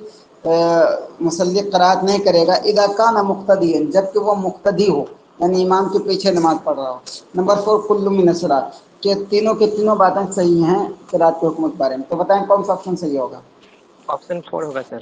مصلی قراءت نہیں کرے گا اذا کان مقتدیا، جبکہ وہ مقتدی ہو، یعنی امام کے پیچھے نماز پڑھ رہا ہو۔ نمبر 4 کل من الصلاۃ، کہ تینوں کے تینوں باتیں صحیح ہیں قراءت کے حکم کے بارے میں، تو بتائیں کون سا آپشن صحیح ہوگا؟ آپشن 4 ہوگا سر۔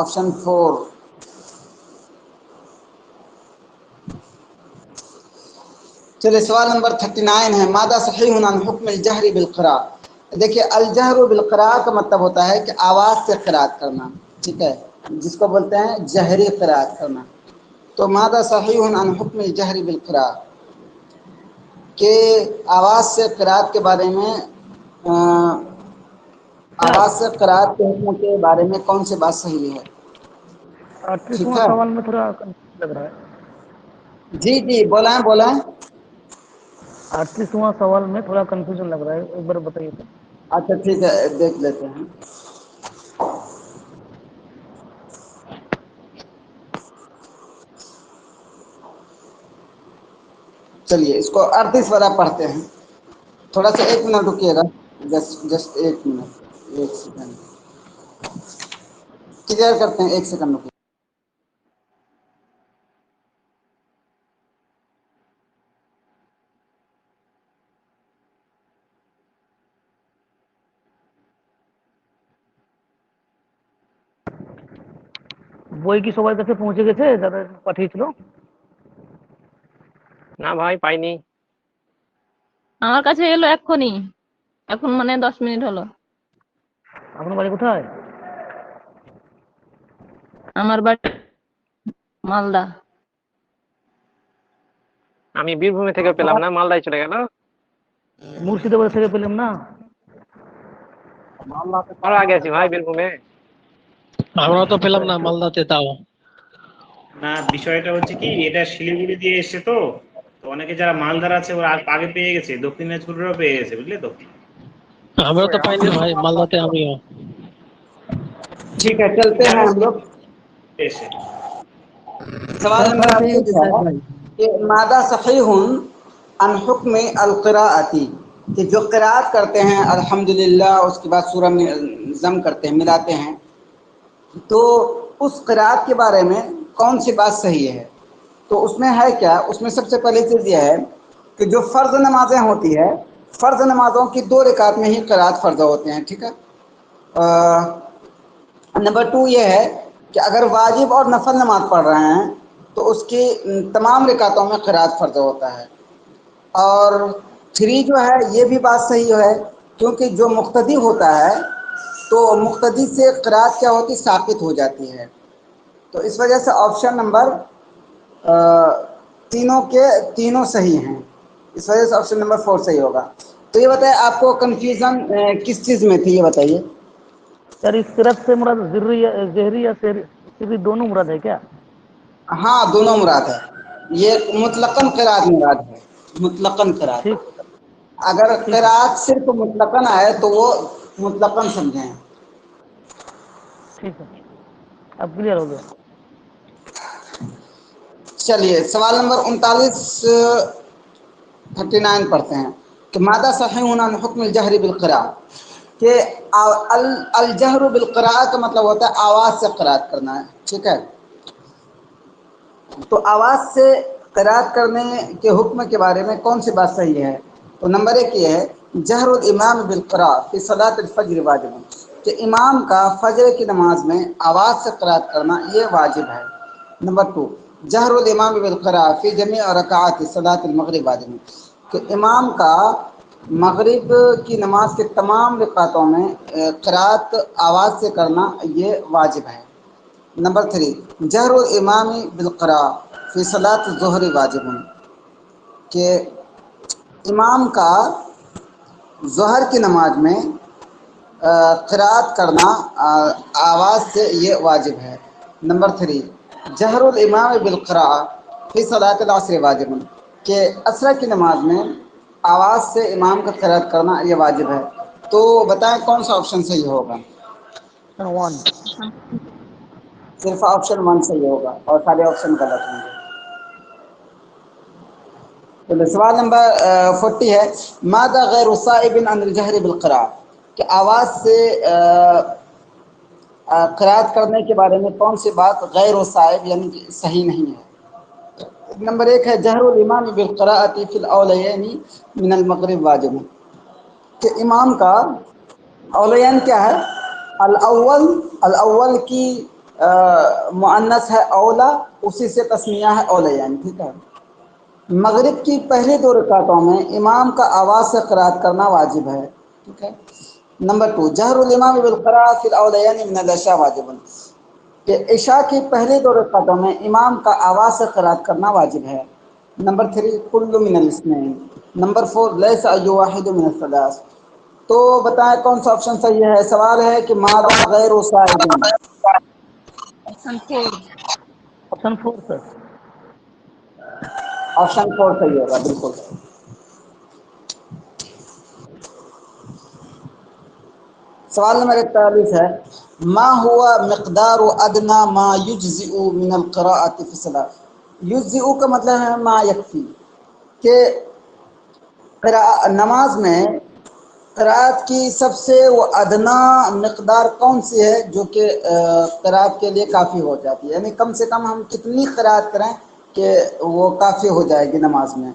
آپشن 4۔ چلے سوال نمبر 39 ہے ماذا صحیح عن حکم الجہر بالقراءۃ، دیکھیے الجہر بالقراءۃ کا مطلب ہوتا ہے کہ آواز سے قراءت کرنا، ٹھیک ہے، جس کو بولتے ہیں جہری قراءت کرنا۔ تو ماذا صحیح عن حکم الجہر بالقراءۃ، کہ آواز سے قراءت کے بارے میں آواز سے قراءت کے حکم کے بارے میں کون سی بات صحیح ہے؟ ٹھیک 38واں ہے، سوال میں تھوڑا کنفیوژن لگ رہا ہے۔ جی بولائیں۔ 38واں سوال میں تھوڑا کنفیوژن لگ رہا ہے، ایک بار بتائیے تو۔ اچھا ٹھیک ہے، دیکھ لیتے ہیں۔ چلیے اس کو 38 والا پڑھتے ہیں، تھوڑا سا 1 منٹ رکیے گا، جسٹ 1 منٹ، 1 سیکنڈ کلیئر کرتے ہیں، 1 سیکنڈ رکیے۔ বই কি সবার কাছে পৌঁছে গেছে যারা পাঠিয়েছিল? না ভাই পাইনি। আমার কাছে এলো এক্ষুনি, এখন মানে 10 মিনিট হলো। আপনার বাড়ি কোথায়? আমার বাড়ি মালদা। আমি বীরভূমে থেকে পেলাম না, মালদায় চলে গেল। মুর্শিদাবাদ থেকে পেলাম না। আরো আগে আছি ভাই বীরভূমে। আমরা তো পেলাম না মালদাতে তাও। না বিষয়টা হচ্ছে কি, এটা শিলিগুড়ি দিয়ে এসছে তো অনেকে যারা মালদার আছে ওরা আগে পেয়ে গেছে, দক্ষিণ দিনাজপুরেরও পেয়ে গেছে, বুঝলে তো। আমরা তো পাইনি ভাই, মালদাতে আমিও। ٹھیک ہے چلتے ہیں ہم لوگ، এসে سوال نمبر آپ پوچھا ہے کہ ماذا صحیح عن حکم القراءتی، کہ جو قراءت کرتے ہیں الحمدللہ اس کے بعد سورہ میں ضم کرتے ہیں ملاتے ہیں، تو اس قراءت کے بارے میں کون سی بات صحیح ہے؟ تو اس میں ہے کیا، اس میں سب سے پہلی چیز یہ ہے کہ جو فرض نمازیں ہوتی ہے، فرض نمازوں کی 2 رکعت میں ہی قراءت فرض ہوتے ہیں، ٹھیک ہے۔ نمبر 2 یہ ہے کہ اگر واجب اور نفل نماز پڑھ رہے ہیں تو اس کی تمام رکعتوں میں قراءت فرض ہوتا ہے۔ اور 3 جو ہے یہ بھی بات صحیح ہے، کیونکہ جو مقتدی ہوتا ہے تو مقتدی سے قراءت کیا ہوتی، ساقط ہو جاتی ہے۔ تو اس وجہ سے آپشن نمبر تینوں صحیح ہیں، اس وجہ سے آپشن نمبر 4 صحیح ہوگا۔ تو یہ بتائیں آپ کو کنفیوژن کس چیز میں تھی، یہ بتائیے۔ سر اس قرات سے مراد ظہری یا سری دونوں مراد ہے کیا؟ ہاں دونوں مراد ہے، یہ مطلقاً قراءت مراد ہے، مطلقاً قراءت۔ ٹھیک اگر ٹھیک ہے قراءت صرف مطلقاً آئے تو وہ مطلقاً سمجھیں۔ ٹھیک ہے، اب کلیئر ہو گیا۔ چلیے سوال نمبر 39 پڑھتے ہیں کہ ماذا صحیح عن حکم الجہر بالقراء، کہ الجہر بالقراء کا مطلب ہوتا ہے آواز سے قراءت کرنا ہے، ٹھیک ہے۔ تو آواز سے قراءت کرنے کے حکم کے بارے میں کون سی بات صحیح ہے؟ تو نمبر 1 یہ ہے جہر الامام بالقراء فی صلاۃ الفجر واجب، کہ امام کا فجر کی نماز میں آواز سے قراءت کرنا یہ واجب ہے۔ نمبر 2 جہر الامام بالقراء فی جمیع رکعات صلاۃ المغرب واجب، کہ امام کا مغرب کی نماز کے تمام رکعتوں میں قراءت آواز سے کرنا یہ واجب ہے۔ نمبر 3 جہر الامام بالقراء فی صلاۃ الظہر واجب، کہ امام کا ظہر کی نماز میں قراءت کرنا آواز سے یہ واجب ہے۔ نمبر 3 جہر الامام بالقراء فی صلاۃ العصر واجب، کہ عصر کی نماز میں آواز سے امام کا قراءت کرنا یہ واجب ہے۔ تو بتائیں کون سا آپشن صحیح ہوگا؟ ون صرف آپشن 1 صحیح ہوگا اور سارے آپشن غلط ہوں گے۔ سوال نمبر 40 ہے ماذا غیر صائب عن الجہر بالقراء، کہ آواز سے قراءت کرنے کے بارے میں کون سی بات غیر صائب یعنی کہ صحیح نہیں ہے؟ نمبر 1 ہے جہر الامام بالقراءۃ فی الاولین من المغرب واجب، کہ امام کا اولین کیا ہے، الاول کی مؤنث ہے اولا، اسی سے تسمیہ ہے اولین، ٹھیک ہے۔ مغرب کی پہلی 2 رکعتوں میں امام کا آواز سے قراءت کرنا واجب ہے، ٹھیک ہے۔ نمبر 2 جہر الامام بالقراء فی الاولین من العشاء واجب، کہ عشاء کی پہلی 2 رکعتوں میں امام کا آواز سے قراءت کرنا واجب ہے۔ نمبر 3 کل من الاثنین۔ نمبر 4 لیس ای واحد من الثلاث۔ تو بتائیں کون سا آپشن صحیح ہے؟ سوال ہے کہ ماذا غیر صائب، آپشن 4 سر۔ آپشن 4 صحیح ہوگا، بالکل۔ سوال نمبر 41 ہے ما ہوا مقدار ادنا ما یجزئ من القراءۃ فی الصلاۃ، یجزئ کا مطلب ہے ما یکفی، کہ نماز میں قراءت کی سب سے وہ ادنا مقدار کون سی ہے جو کہ قراءت کے لیے کافی ہو جاتی ہے، یعنی کم سے کم ہم کتنی قراءت کریں کہ وہ کافی ہو جائے گی نماز میں؟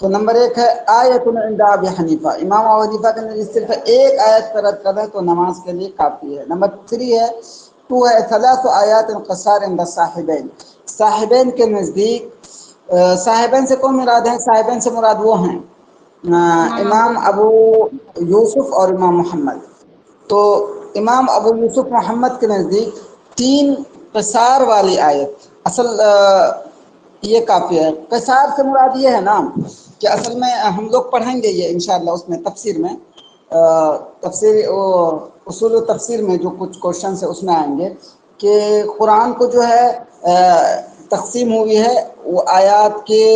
تو نمبر 1 ہے آیت عند ابی حنیفہ، امام ابو حنیفہ کے نزدیک صرف 1 آیت قراءت کریں تو نماز کے لیے کافی ہے۔ نمبر 2 ہے 3 آیات قصار عند الصاحبین، صاحبین کے نزدیک، صاحبین سے کون مراد ہے؟ صاحبین سے مراد وہ ہیں امام ابو یوسف اور امام محمد۔ تو امام ابو یوسف محمد کے نزدیک 3 قصار والی آیت اصل یہ کافی ہے۔ قصار سے مراد یہ ہے نا کہ اصل میں ہم لوگ پڑھیں گے یہ انشاءاللہ اس میں تفسیر میں، تفسیر اصول و تفسیر میں جو کچھ کوشچنس ہے اس میں آئیں گے کہ قرآن کو جو ہے تقسیم ہوئی ہے وہ آیات کے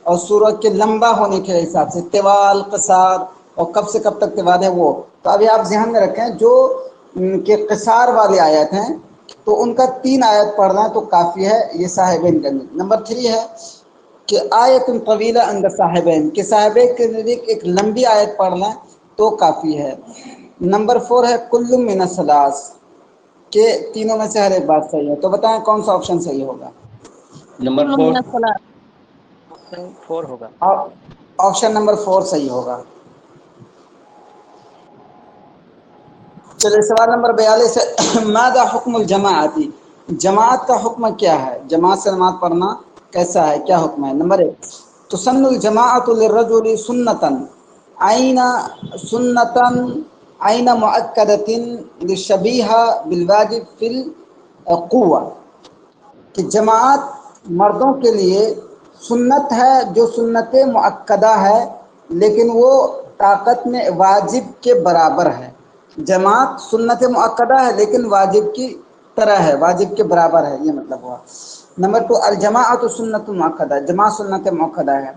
اور سورت کے لمبا ہونے کے حساب سے، طوال، قصار اور کب سے کب تک طوال ہے وہ۔ تو ابھی آپ ذہن میں رکھیں جو کہ قصار والی آیات ہیں تو ان کا 3 آیت پڑھنا تو کافی ہے، یہ صاحبین کا نزدیک۔ نمبر 3 ہے کہ آیت طویلہ عند صاحبین، کہ صاحبین کے نزدیک ایک لمبی آیت پڑھ لیں تو کافی ہے۔ نمبر 4 ہے کل من الثلاث، کہ تینوں میں سے ہر ایک بات صحیح ہے۔ تو بتائیں کون سا آپشن صحیح ہوگا؟ نمبر كل 4 من الصلاة. آپشن 4 ہوگا۔ آپشن نمبر 4 صحیح ہوگا۔ چلیے سوال نمبر 42 ہے ماذا حکم الجماعتی، جماعت کا حکم کیا ہے؟ جماعت سے نماز پڑھنا کیسا ہے، کیا حکم ہے؟ نمبر 1 تسن الجماعت للرجل سنتا عین سنتا عین مؤکدۃ لشبیہہ بالواجب فی القوہ، کہ جماعت مردوں کے لیے سنت ہے جو سنت مؤکدہ ہے لیکن وہ طاقت میں واجب کے برابر ہے۔ جماعت سنت مؤکدہ ہے لیکن واجب کی طرح ہے، واجب کے برابر ہے، یہ مطلب ہوا۔ نمبر 2 الجماعت سنت مؤکدہ، جماعت سنت مؤکدہ ہے۔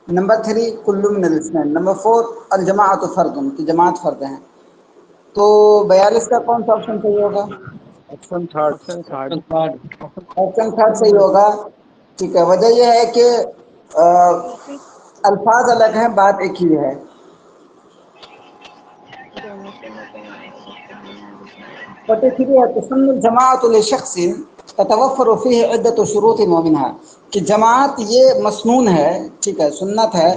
نمبر 3 کل من الاثنین۔ نمبر 4 الجماعت فرد، کہ جماعت فرد ہیں۔ تو 42 کا کون سا آپشن صحیح ہوگا؟ Option third. آپشن 3 صحیح ہوگا۔ ٹھیک ہے، وجہ یہ ہے کہ الفاظ الگ ہیں، بات ایک ہی ہے۔ تسن الجماعت لشخص تتوفر فیہ عدۃ شروط ومنها، کہ جماعت یہ مسنون ہے، ٹھیک ہے، سنت ہے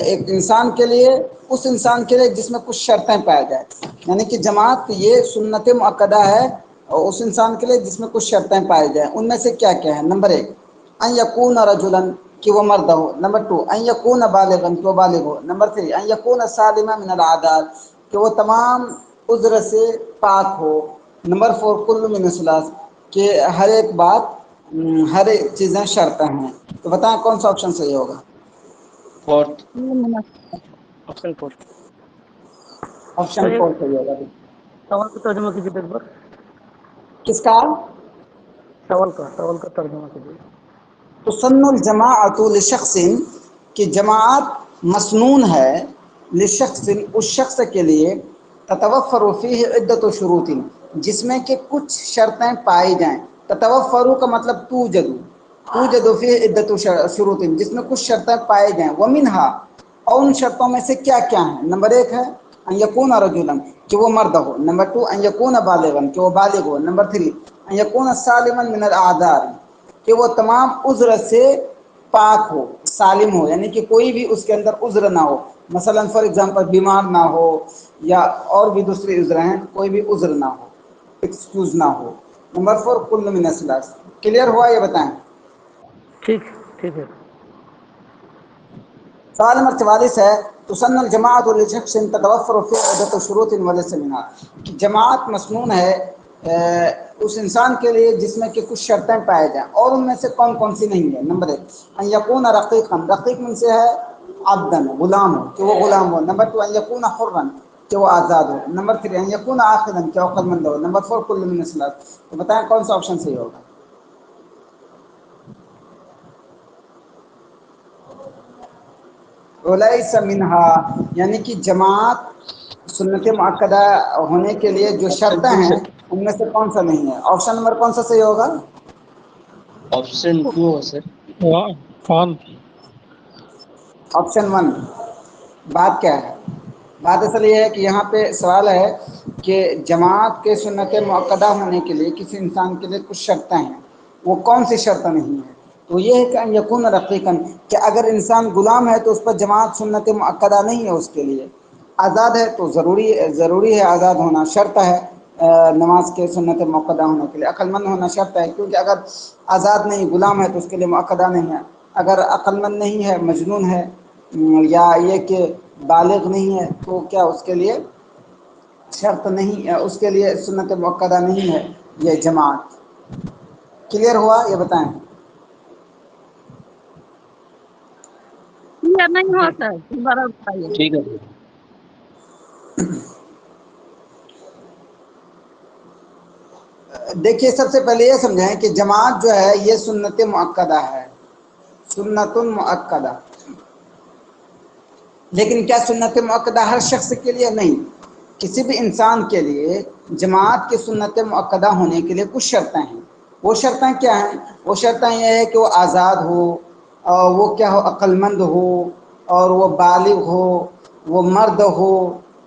ایک انسان کے لیے، اس انسان کے لیے جس میں کچھ شرطیں پائی جائیں، یعنی کہ جماعت یہ سنت مؤکدہ ہے اور اس انسان کے لیے جس میں کچھ شرطیں پائی جائیں۔ ان میں سے کیا کیا ہے؟ نمبر 1 ان یکون رجلا، کہ وہ مرد ہو۔ نمبر 2 ان یکون بالغا، کہ وہ بالغ ہو۔ نمبر 3 ان یکون سالما من العادات، کہ وہ تمام عذر سے پاک ہو۔ نمبر 4 کل من الثلاث، کہ ہر ایک بات ہر ایک چیزیں شرطیں ہیں۔ تو بتائیں کون سا آپشن صحیح ہوگا؟ 4 كل من الصلاة. آپشن 4۔ آپشن 4 صحیح ہوگا۔ سوال کا ترجمہ کیجیے ایک بار، کس کا؟ سوال کا ترجمہ کیجیے۔ تسن الجماعت لشخص، کہ جماعت مسنون ہے لشخص، اس شخص کے لیے تتوفر فیہ عدۃ شروط، جس میں کہ کچھ شرطیں پائی جائیں۔ تتوفر کا مطلب توجد فیہ عدۃ شروط، جس میں کچھ شرطیں پائی جائیں۔ ومنہا، اور ان شرطوں میں سے کیا کیا ہیں؟ نمبر 1 ہے ان یکون رجلا، کہ وہ مرد ہو۔ نمبر 2 ان یکون بالغا، کہ وہ بالغ ہو۔ نمبر 3 ان یکون سالما من الاعذار، کہ وہ تمام عذر سے پاک ہو، سالم ہو، یعنی کہ کوئی بھی اس کے اندر عذر نہ ہو، مثلا فار ایگزامپل بیمار نہ ہو یا اور بھی دوسرے عذر ہیں، کوئی بھی عذر نہ ہو، ایکسکیوز نہ ہو۔ نمبر 4 کل من الثلاث۔ کلیئر ہوا؟ یہ بتائیں۔ ٹھیک ہے۔ سوال نمبر 44 ہے تسن الجماعت لشخص تتوفر فی عدۃ شروط وليس منها، کہ جماعت مسنون ہے اس انسان کے لیے جس میں کہ کچھ شرطیں پائے جائیں، اور ان میں سے کون کون سی نہیں ہے؟ نمبر 1 ان یکون رقیقا، رقیق من سے ہے عبدن، غلام ہو، کہ وہ غلام ہو۔ نمبر 2 ان یکون حرا، کہ وہ آزاد ہو۔ نمبر 3 ان یکون عاقلا، کہ عقل مند ہو۔ نمبر 4 کل من الثلاث۔ تو بتائیں کون سا آپشن صحیح ہوگا؟ ولیس منہا، یعنی کہ جماعت سنت مؤکدہ ہونے کے لیے جو شرطیں ہیں ان میں سے کون سا نہیں ہے؟ آپشن نمبر کون سا صحیح ہوگا؟ آپشن 2 ہے سر۔ 1۔ آپشن 1۔ بات کیا ہے؟ بات اصل یہ ہے کہ یہاں پہ سوال ہے کہ جماعت کے سنت مؤکدہ ہونے کے لیے کسی انسان کے لیے کچھ شرطیں ہیں، وہ کون سی شرطیں نہیں ہیں؟ تو یہ ہے کہ ان یکون رقیقاً، کہ اگر انسان غلام ہے تو اس پر جماعت سنت مؤکدہ نہیں ہے اس کے لیے۔ آزاد ہے تو ضروری ہے آزاد ہونا، شرط ہے نماز کے سنت مؤکدہ ہونے کے لیے۔ عقل مند ہونا شرط ہے، کیونکہ اگر آزاد نہیں غلام ہے تو اس کے لیے مؤکدہ نہیں ہے۔ اگر عقل مند نہیں ہے، مجنون ہے، یا یہ کہ بالغ نہیں ہے، تو کیا اس کے لیے شرط نہیں، اس کے لیے سنت مؤکدہ نہیں ہے یہ جماعت۔ کلیئر ہوا؟ یہ بتائیں۔ کلیئر نہیں ہوا سر، دوبارہ بتائیے۔ ٹھیک ہے۔ دیکھیے سب سے پہلے یہ سمجھیں کہ جماعت جو ہے یہ سنت مؤکدہ ہے، سنت مؤکدہ۔ لیکن کیا سنت مؤکدہ ہر شخص کے لیے؟ نہیں، کسی بھی انسان کے لیے جماعت کی سنت مؤکدہ ہونے کے لیے کچھ شرطیں ہیں. وہ شرطیں کیا ہیں؟ وہ شرطیں یہ ہے کہ وہ آزاد ہو، اور وہ کیا ہو، عقل مند ہو، اور وہ بالغ ہو، وہ مرد ہو.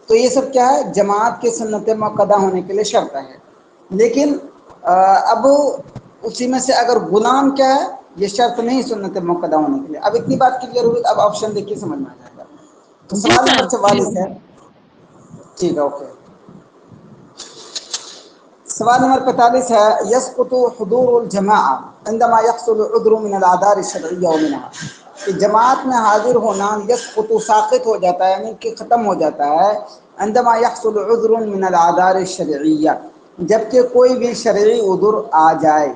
تو یہ سب کیا ہے؟ جماعت کی سنت مؤکدہ ہونے کے لیے شرط ہے. لیکن اب اسی میں سے اگر غلام کیا ہے، یہ شرط نہیں سنت مؤکدہ ہونے کے لیے. اب اتنی بات کلیئر ہوئی. اب آپشن دیکھیے سمجھ میں آ جائے گا. تو جی سوال سر نمبر 44 ہے. ٹھیک ہے، اوکے. سوال نمبر 45 ہے، یسقط حضور الجماعہ عندما يحصل عذر من الاعذار الشرعیہ ومنها، کہ جماعت میں حاضر ہونا یسقط ساقط ہو جاتا ہے، یعنی کہ ختم ہو جاتا ہے، عندما يحصل عذر من الاعذار الشرعیہ، جبکہ کوئی بھی شرعی عذر آ جائے.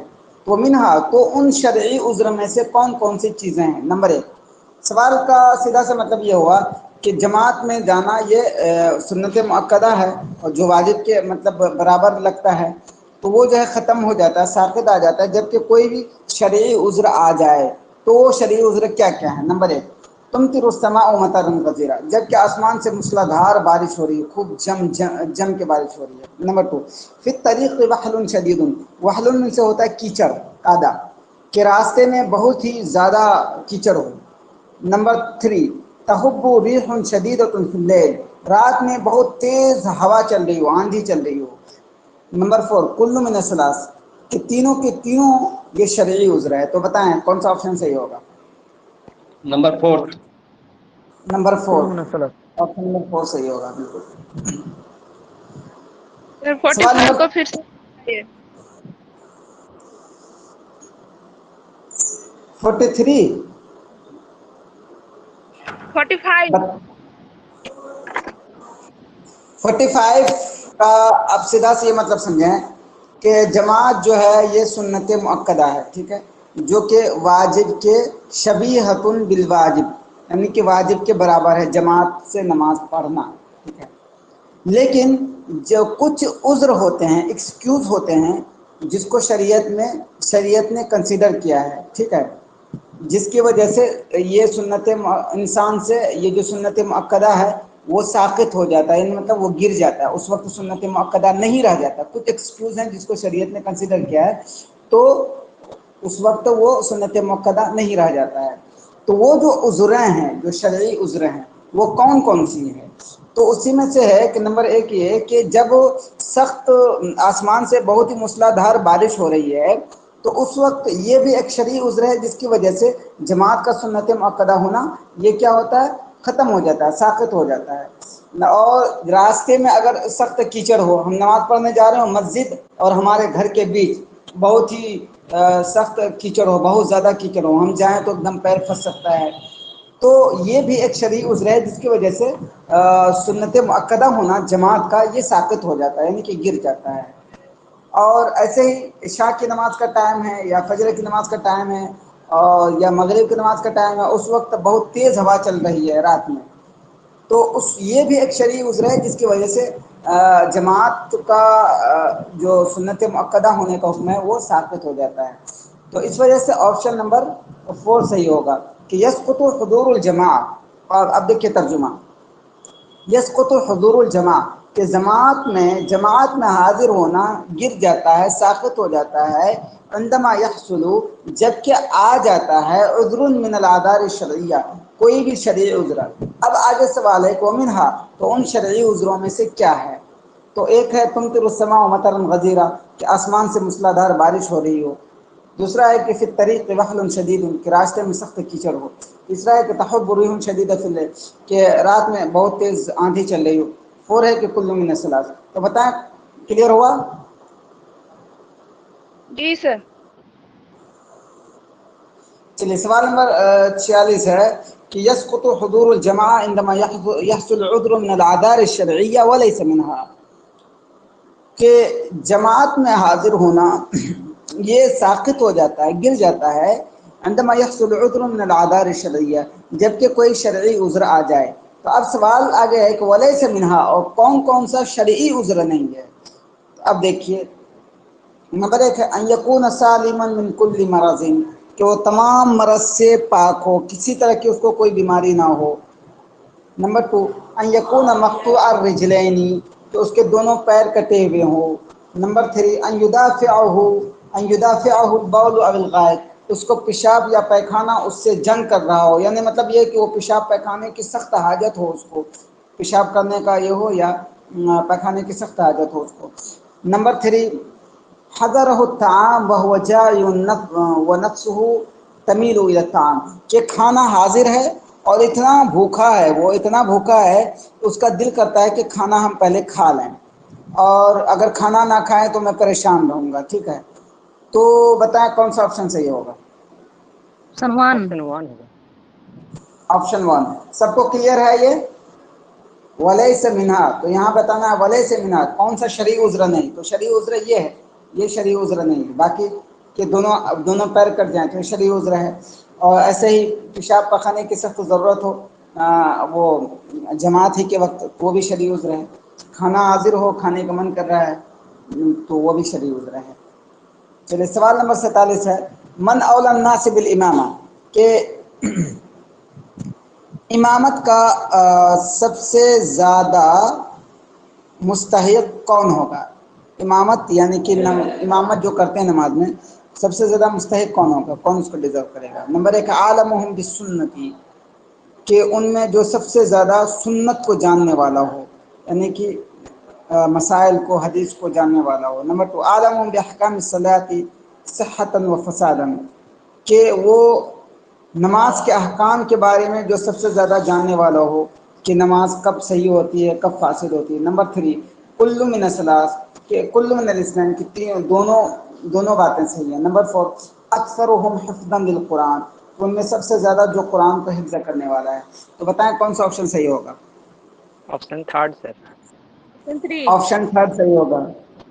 تو منہا، تو ان شرعی عذر میں سے کون کون سی چیزیں ہیں؟ نمبر 1، سوال کا سیدھا سا مطلب یہ ہوا کہ جماعت میں جانا یہ سنت مؤکدہ ہے، اور جو واجب کے مطلب برابر لگتا ہے، تو وہ جو ہے ختم ہو جاتا ہے، ساقط آ جاتا ہے، جبکہ کوئی بھی شرعی عذر آ جائے. تو وہ شرعی عذر کیا کیا ہے؟ نمبر 1، تمطر السماء مطرا غزیرا، جبکہ آسمان سے موسلا دھار بارش ہو رہی ہے، خوب جم کے بارش ہو رہی ہے. نمبر 2، فی الطریق وحل شدید، وحل سے ہوتا ہے کیچڑ، کادا، کہ راستے میں بہت ہی زیادہ کیچڑ ہو. نمبر 3، تحب ریح شدیدۃ فی اللیل، رات میں بہت تیز ہوا چل رہی ہو، آندھی چل رہی ہو. نمبر 4، کل من الثلاث، کہ تینوں کے تینوں یہ شرعی عذر ہے. تو بتائیں کون سا آپشن صحیح ہوگا؟ نمبر 4. نمبر 4، کل من الثلاث. آپشن نمبر 4 صحیح ہوگا، بالکل. سر سوال 45 نمبر کو پھر سے 43، 45. 45 کا اب سیدھا سے یہ مطلب سمجھیں کہ جماعت جو ہے یہ سنت مؤکدہ ہے، ٹھیک ہے، جو کہ واجب کے شبیہۃ بالواجب، یعنی کہ واجب کے برابر ہے جماعت سے نماز پڑھنا، ٹھیک ہے. لیکن جو کچھ عذر ہوتے ہیں، ایکسکیوز ہوتے ہیں، جس کو شریعت نے کنسیڈر کیا ہے، ٹھیک ہے، جس کی وجہ سے یہ انسان سے یہ جو سنت مؤکدہ ہے وہ ساقط ہو جاتا ہے، یعنی مطلب وہ گر جاتا ہے، اس وقت سنت مؤکدہ نہیں رہ جاتا. کچھ ایکسکیوز ہیں جس کو شریعت نے کنسیڈر کیا ہے، تو اس وقت وہ سنت مؤکدہ نہیں رہ جاتا ہے. تو وہ جو عذریں ہیں، جو شرعی عذریں ہیں، وہ کون کون سی ہیں؟ تو اسی میں سے ہے کہ نمبر 1 یہ کہ جب سخت آسمان سے بہت ہی موسلادھار بارش ہو رہی ہے، تو اس وقت یہ بھی ایک شرعی عذر ہے جس کی وجہ سے جماعت کا سنت مؤکدہ ہونا یہ کیا ہوتا ہے؟ ختم ہو جاتا ہے، ساقط ہو جاتا ہے. اور راستے میں اگر سخت کیچڑ ہو، ہم نماز پڑھنے جا رہے ہوں، مسجد اور ہمارے گھر کے بیچ بہت ہی سخت کیچڑ ہو، بہت زیادہ کیچڑ ہو، ہم جائیں تو ایک دم پیر پھنس سکتا ہے. تو یہ بھی ایک شرعی عذر ہے جس کی وجہ سے سنت مؤکدہ ہونا جماعت کا یہ ساقط ہو جاتا ہے، یعنی کہ گر جاتا ہے. اور ایسے ہی عشاء کی نماز کا ٹائم ہے، یا فجر کی نماز کا ٹائم ہے، اور یا مغرب کی نماز کا ٹائم ہے، اس وقت بہت تیز ہوا چل رہی ہے رات میں، تو یہ بھی ایک شرعی عذر ہے جس کی وجہ سے جماعت کا جو سنت مؤکدہ ہونے کا حکم ہے وہ ساقط ہو جاتا ہے. تو اس وجہ سے آپشن نمبر 4 صحیح ہوگا کہ یسقط حضور الجماع. اور اب دیکھیے ترجمہ، یسقط حضور الجماع، کہ جماعت میں حاضر ہونا گر جاتا ہے، ساقط ہو جاتا ہے، عندما یحصل، جبکہ آ جاتا ہے، عذر من الاعذار الشرعیہ، کوئی بھی شرعی عذر. اب آگے سوال ہے کہ ومنہا، تو ان شرعی عذروں میں سے کیا ہے؟ تو ایک ہے تمطر السماء مطرا غزیرا، کہ آسمان سے موسلادھار بارش ہو رہی ہو. دوسرا ہے کہ فی الطریق وحل شدید، کہ راستے میں سخت کیچڑ ہو. تیسرا ہے کہ تحب ریح شدیدۃ فی اللیل، کہ رات میں بہت تیز آندھی چل رہی ہو. 4 ہے کہ کل من الثلاث. تو بتائیں کلیئر ہوا؟ جی سر. چلیے سوال نمبر 46 ہے کہ یسقط حضور الجماعہ عندما يحصل عذر من الاعذار الشرعیہ وليس منها، کہ جماعت میں حاضر ہونا یہ ساقط ہو جاتا ہے، گر جاتا ہے، عندما يحصل عذر من الاعذار الشرعیہ، جبکہ کوئی شرعی عذر آ جائے. تو اب سوال آگے ہے کہ وليس منها، اور کون کون سا شرعی عذر نہیں ہے؟ اب دیکھیے، نمبر 1 ہے ان یکون سالما من کل مرض، کہ وہ تمام مرض سے پاک ہو، کسی طرح کی اس کو کوئی بیماری نہ ہو. نمبر 2 ان یکون مقطوع الرجلین، کہ اس کے دونوں پیر کٹے ہوئے ہوں. نمبر 3 ان یدافعہ البول او الغائط، اس کو پیشاب یا پیخانہ اس سے جنگ کر رہا ہو، یعنی مطلب یہ کہ وہ پیشاب پیخانے کی سخت حاجت ہو، اس کو پیشاب کرنے کا یہ ہو یا پیخانے کی سخت حاجت ہو اس کو. نمبر 3 حضرہ الطعام وهو جائع ونفسه تمیل الی الطعام، کہ کھانا حاضر ہے اور اتنا بھوکا ہے، وہ اتنا بھوکا ہے اس کا دل کرتا ہے کہ کھانا ہم پہلے کھا لیں، اور اگر کھانا نہ کھائیں تو میں پریشان رہوں گا. ٹھیک ہے، تو بتائیں کون سا آپشن صحیح ہوگا؟ سلمان. آپشن 1. سب کو کلیئر ہے یہ؟ ولیس منہا، تو یہاں بتانا ہے ولیس منہا کون سا شرعی عذر نہیں، تو شرعی عذر یہ ہے، یہ شرعی عذر نہیں ہے. باقی کہ دونوں پیر کٹ جائیں تو یہ شرعی عذر ہے. اور ایسے ہی پیشاب پخانے کی سخت ضرورت ہو وہ جماعت ہی کے وقت، وہ بھی شرعی عذر ہے. کھانا حاضر ہو، کھانے کا من کر رہا ہے تو وہ بھی شرعی عذر ہے. چلیے سوال نمبر 47 ہے من اولی الناس بالامامہ، کہ امامت کا سب سے زیادہ مستحق کون ہوگا؟ امامت یعنی کہ امامت جو کرتے ہیں نماز میں سب سے زیادہ مستحق کون ہوگا، کون اس کو ڈیزرو کرے گا؟ نمبر 1 عالمہم بالسنتی، کہ ان میں جو سب سے زیادہ سنت کو جاننے والا ہو، یعنی کہ مسائل کو حدیث کو جاننے والا ہو. نمبر 2 عالمہم باحکام الصلاۃ صحۃ و فسادا، کہ وہ نماز کے احکام کے بارے میں جو سب سے زیادہ جاننے والا ہو کہ نماز کب صحیح ہوتی ہے کب فاسد ہوتی ہے. نمبر 3 کل من الثلاث، کہ کل من الاسنین، کہ دونوں باتیں صحیح ہیں. نمبر 4 اکثرهم حفظا للقرآن، ان میں سب سے زیادہ جو قرآن کو حفظ کرنے والا ہے. تو بتائیں کون سا آپشن صحیح ہوگا؟ آپشن 3 سر. آپشن 3 صحیح ہوگا.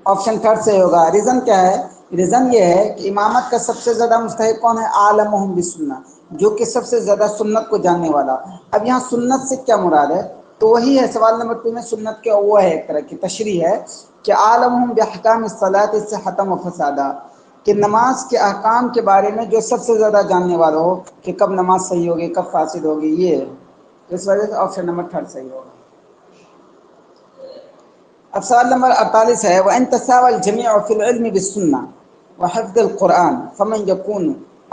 آپشن 3 صحیح ہوگا. ریزن کیا ہے؟ ریزن یہ ہے کہ امامت کا سب سے زیادہ مستحق کون ہے؟ عالمہم بالسنہ، جو کہ سب سے زیادہ سنت کو جاننے والا. اب یہاں سنت سے کیا مراد ہے؟ تو وہی ہے سوال نمبر 2 میں سنت کے وہ ہے ایک طرح کی تشریح ہے کہ عالمہم باحکام الصلاۃ صحۃ و فسادا، کہ نماز کے احکام کے بارے میں جو سب سے زیادہ جاننے والا ہو کہ کب نماز صحیح ہوگی کب فاسد ہوگی، یہ ہے. اس وجہ سے آپشن نمبر 3 صحیح ہوگا. اب سوال نمبر 48 ہے وَإِن تَسَاوَى الْجَمِيعُ فِي الْعِلْمِ بِالسُّنَّةِ وَحِفْظِ الْقُرْآنِ فَمَنْ يَكُونُ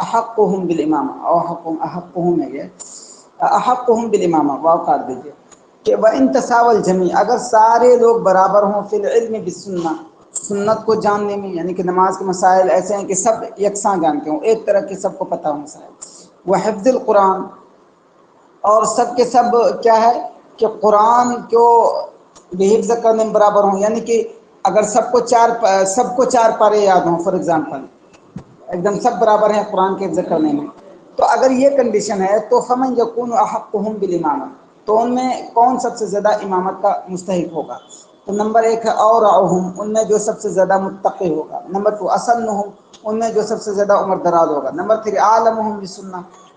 أَحَقُّهُمْ بِالْإِمَامَةِ، أَحَقُّهُمْ ہے یہ أَحَقُّهُمْ بِالْإِمَامَةِ، واو کاٹ دیجیے. کہ وَإِن تَسَاوَى الْجَمِيعُ، اگر سارے لوگ برابر ہوں فی العلم بالسنہ، سنت کو جاننے میں، یعنی کہ نماز کے مسائل ایسے ہیں کہ سب یکساں جانتے ہوں، ایک طرح کے سب کو پتہ ہو مسائل. وحفظ القرآن، اور سب کے سب کیا ہے کہ قرآن کو بھی حفظ کرنے میں برابر ہوں، یعنی کہ اگر سب کو چار پارے یاد ہوں فار ایگزامپل، ایک دم سب برابر ہیں قرآن کے حفظ کرنے میں، تو اگر یہ کنڈیشن ہے تو فمن یکون احقہم بالامامہ، تو ان میں کون سب سے زیادہ امامت کا مستحق ہوگا؟ تو نمبر 1 ہے اورعہم، ان میں جو سب سے زیادہ متقی ہوگا. نمبر 2 اسنہم، ان میں جو سب سے زیادہ عمر دراز ہوگا. نمبر 3 عالمہم بالسنہ،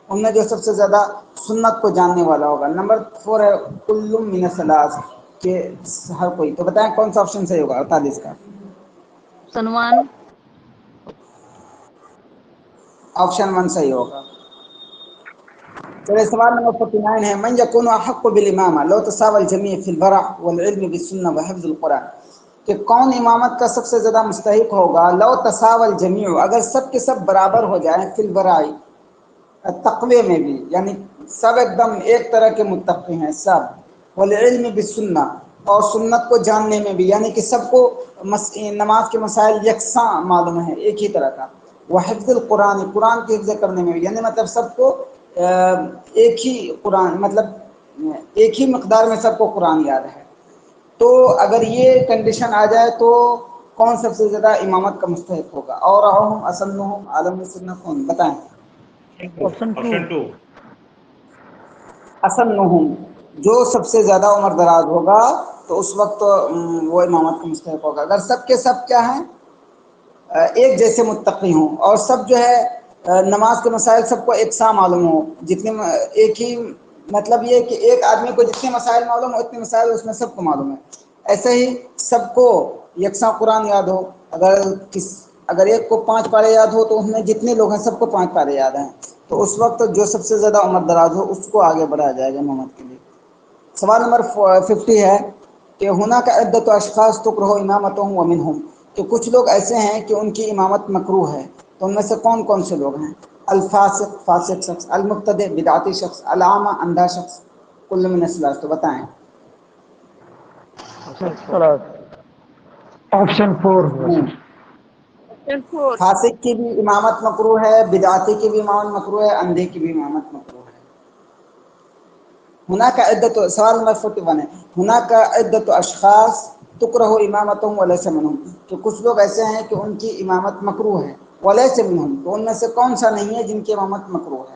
ان میں جو سب سے زیادہ سنت کو جاننے والا ہوگا. نمبر 4 ہے کل من الثلاث، کہ ہر کوئی. تو بتائیں کون سا آپشن صحیح ہوگا 48 کا؟ سلمان. آپشن 1 صحیح ہوگا. چلیے سوال نمبر 49 ہے من یکون احق بالامامہ لو تساوى الجميع في الورع والعلم بالسنہ وحفظ القرآن، کہ کون امامت کا سب سے زیادہ مستحق ہوگا لو تساوى الجميع، اگر سب کے سب برابر ہو جائیں فی الورع، تقوی میں بھی، یعنی سب ایک دم ایک طرح کے متقی ہیں سب، والعلم بالسنہ، اور سنت کو جاننے میں بھی، یعنی کہ سب کو نماز کے مسائل یکساں معلوم ہے ایک ہی طرح کا. وحفظ القرآن، قرآن کے حفظ کرنے میں بھی، یعنی مطلب سب کو ایک ہی قرآن، مطلب ایک ہی مقدار میں سب کو قرآن یاد ہے. تو اگر یہ کنڈیشن آ جائے تو کون سب سے زیادہ امامت کا مستحق ہوگا؟ اورعہم، اسنہم، عالم السنہ، کون؟ بتائیں. آپشن 2. آپشن 2. اسنہم، جو سب سے زیادہ عمر دراز ہوگا تو اس وقت وہ امامت کا مستحق ہوگا. اگر سب کے سب کیا ہیں ایک جیسے متقی ہوں، اور سب جو ہے نماز کے مسائل سب کو یکساں معلوم ہو، جتنے ایک ہی، مطلب یہ کہ ایک آدمی کو جتنے مسائل معلوم ہو اتنے مسائل اس میں سب کو معلوم ہے. ایسے ہی سب کو یکساں قرآن یاد ہو، اگر ایک کو 5 پارے یاد ہو تو اس میں جتنے لوگ ہیں سب کو 5 پارے یاد ہیں، تو اس وقت جو سب سے زیادہ عمر دراز ہو اس کو آگے بڑھایا جائے گا امامت کے لیے. سوال نمبر 50 ہے کہ هناك عدة اشخاص تکرہ امامتهم ومنهم کہ کچھ لوگ ایسے ہیں کہ ان کی امامت مکروہ ہے، تو ان میں سے کون کون سے لوگ ہیں؟ الفاسق فاسق شخص، المبتدع بدعتی شخص، العامہ اندھا شخص، کل من الثلاث، تو بتائیں۔ آپشن 4. Option 4 Option 4. فاسق کی بھی امامت مکروہ ہے، بدعتی کی بھی امامت مکروہ ہے، اندھے کی بھی امامت مکروہ ہے۔ هناك عدة، سوال نمبر 41 ہے، هناك عدة اشخاص تکرہ امامتهم وليس منهم کہ کچھ لوگ ایسے ہیں کہ ان کی امامت مکروہ ہے، وليس منهم تو ان میں سے کون سا نہیں ہے جن کی امامت مکروہ ہے؟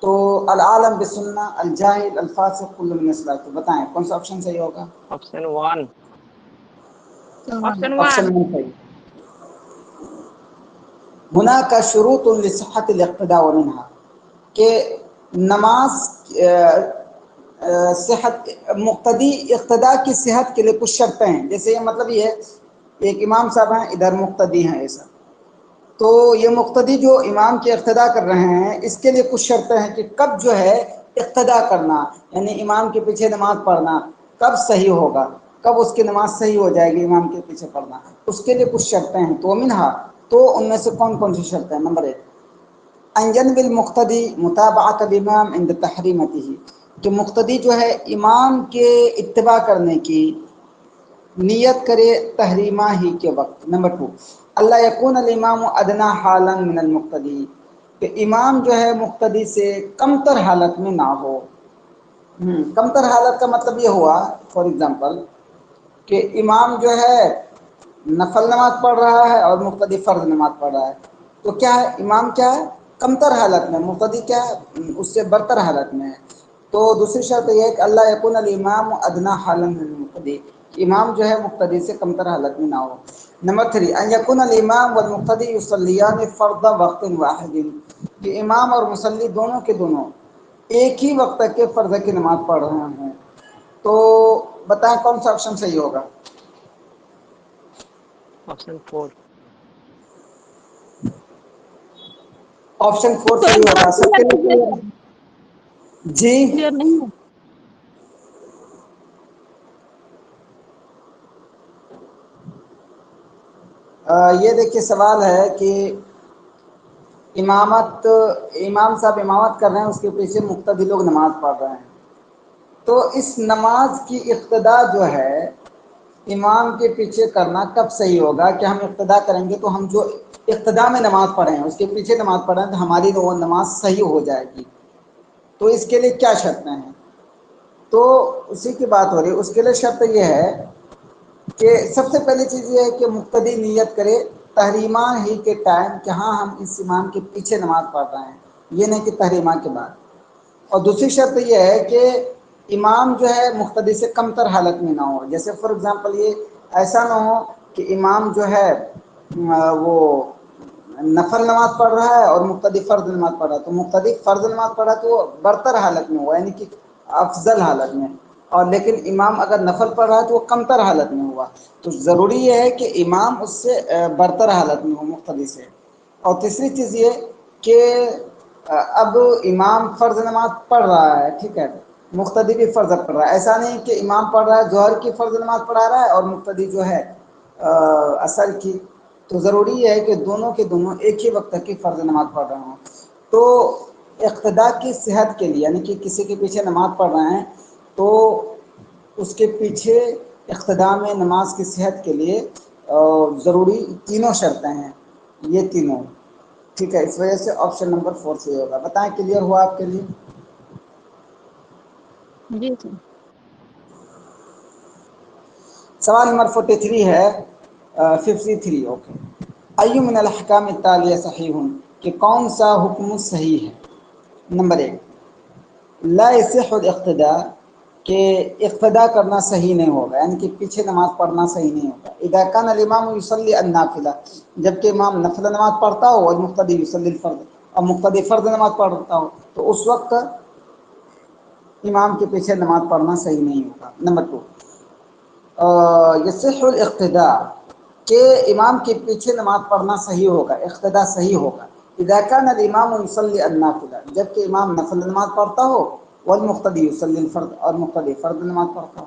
تو العالم بالسنہ، الجاہل، الفاسق، کل من الثلاث، تو بتائیں کون سا آپشن صحیح ہوگا؟ آپشن 1. Option option 1. میں صحیح۔ هناك شروط لصحة الاقتداء ومنها کہ نماز صحت مقتدی اقتداء کی صحت کے لیے کچھ شرطیں ہیں، جیسے یہ مطلب یہ ہے ایک امام صاحب ہیں، ادھر مقتدی ہیں ایسا، تو یہ مقتدی جو امام کے اقتداء کر رہے ہیں اس کے لیے کچھ شرطیں ہیں کہ کب جو ہے اقتداء کرنا، یعنی امام کے پیچھے نماز پڑھنا کب صحیح ہوگا، کب اس کی نماز صحیح ہو جائے گی امام کے پیچھے پڑھنا، اس کے لیے کچھ شرطیں ہیں۔ تو منہا، تو ان میں سے کون کون سی شرطیں ہیں؟ نمبر 1 ان ينوي المقتدی متابعۃ الامام عند تحریمته کہ مقتدی جو ہے امام کے اتباع کرنے کی نیت کرے تحریمہ ہی کے وقت۔ نمبر 2 اللہ یکون الامام ادنی حالا من المقتدی کہ امام جو ہے مقتدی سے کمتر حالت میں نہ ہو۔ کمتر حالت کا مطلب یہ ہوا فار ایگزامپل کہ امام جو ہے نفل نماز پڑھ رہا ہے اور مقتدی فرض نماز پڑھ رہا ہے، تو کیا ہے امام کیا ہے کمتر حالت میں، مقتدی کیا ہے اس سے برتر حالت میں ہے۔ تو دوسری شرط یہ ہے کہ اللہ یکون الامام ادنی حالا من المقتدی، امام جو ہے مقتدی سے کمتر حالت میں نہ ہو۔ نمبر 3 ان یکون الامام والمقتدی یصلیان فرض وقت واحد کہ امام اور مصلی دونوں کے دونوں ایک ہی وقت کے فرض کی نماز پڑھ رہے ہیں۔ تو بتائیں کون سا آپشن صحیح ہوگا؟ آپشن 4. آپشن 4 تو صحیح ایک بار ہوگا آپ سب کے کلیئر لیے۔ کیجیے، جی کلیئر نہیں ہے۔ یہ دیکھیے سوال ہے کہ امام صاحب امامت کر رہے ہیں، اس کے پیچھے مقتدی لوگ نماز پڑھ رہے ہیں، تو اس نماز کی اقتداء جو ہے امام کے پیچھے کرنا کب صحیح ہوگا؟ کہ ہم اقتداء کریں گے تو ہم جو اقتداء میں نماز پڑھیں اس کے پیچھے نماز پڑھیں تو ہماری وہ نماز صحیح ہو جائے گی، تو اس کے لیے کیا شرطیں ہیں؟ تو اسی کی بات ہو رہی ہے۔ اس کے لیے شرط یہ ہے کہ سب سے پہلی چیز یہ ہے کہ مقتدی نیت کرے تحریمہ ہی کے ٹائم کہ ہاں ہم اس امام کے پیچھے نماز پڑھ رہے ہیں، یہ نہیں کہ تحریمہ کے بعد۔ اور دوسری شرط یہ ہے کہ امام جو ہے مقتدی سے کمتر حالت میں نہ ہو، جیسے فار ایگزامپل یہ ایسا نہ ہو کہ امام جو ہے وہ نفل نماز پڑھ رہا ہے اور مقتدی فرض نماز پڑھ رہا ہے، تو مقتدی فرض نماز پڑھ رہا ہے تو وہ برتر حالت میں ہوا، یعنی کہ افضل حالت میں، اور لیکن امام اگر نفل پڑھ رہا ہے تو وہ کمتر حالت میں ہوا، تو ضروری یہ ہے کہ امام اس سے برتر حالت میں ہو مقتدی سے۔ اور تیسری چیز یہ کہ اب امام فرض نماز پڑھ رہا ہے، ٹھیک ہے، مقتدی بھی فرض پڑھ رہا ہے، ایسا نہیں کہ امام پڑھ رہا ہے ظہر کی فرض نماز پڑھا رہا ہے اور مقتدی جو ہے عصر کی، تو ضروری یہ ہے کہ دونوں کے دونوں ایک ہی وقت کی فرض نماز پڑھ رہے ہوں۔ تو اقتداء کی صحت کے لیے، یعنی کہ کسی کے پیچھے نماز پڑھ رہے ہیں تو اس کے پیچھے اقتداء میں نماز کی صحت کے لیے ضروری تینوں شرطیں ہیں، یہ تینوں، ٹھیک ہے، اس وجہ سے آپشن نمبر 4 سے ہوگا۔ بتائیں کلیئر ہوا آپ کے لیے؟ جی سر۔ سوال نمبر 43 ہے 53 اوکے ای من الاحکام التالیہ صحیح کہ کون سا حکم صحیح ہے؟ نمبر 1 لا یصح الاقتداء کہ اقتداء کرنا صحیح نہیں ہوگا، یعنی کہ پیچھے نماز پڑھنا صحیح نہیں ہوگا۔ اذا کان الامام یصلی النافلہ جبکہ امام نفل نماز پڑھتا ہو اور مقتدی یصلی الفرض اور مقتدی فرض نماز پڑھتا ہو، تو اس وقت امام کے پیچھے نماز پڑھنا صحیح نہیں ہوگا۔ نمبر 2 یصح الاقتداء کہ امام کے پیچھے نماز پڑھنا صحیح ہوگا، اقتداء صحیح ہوگا۔ اذا کان الامام یصلی النافلہ جبکہ امام نفل نماز پڑھتا ہو والمقتدی یصلی الفرض اور مقتدی فرض نماز پڑھتا ہو۔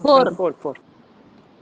4 4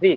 3।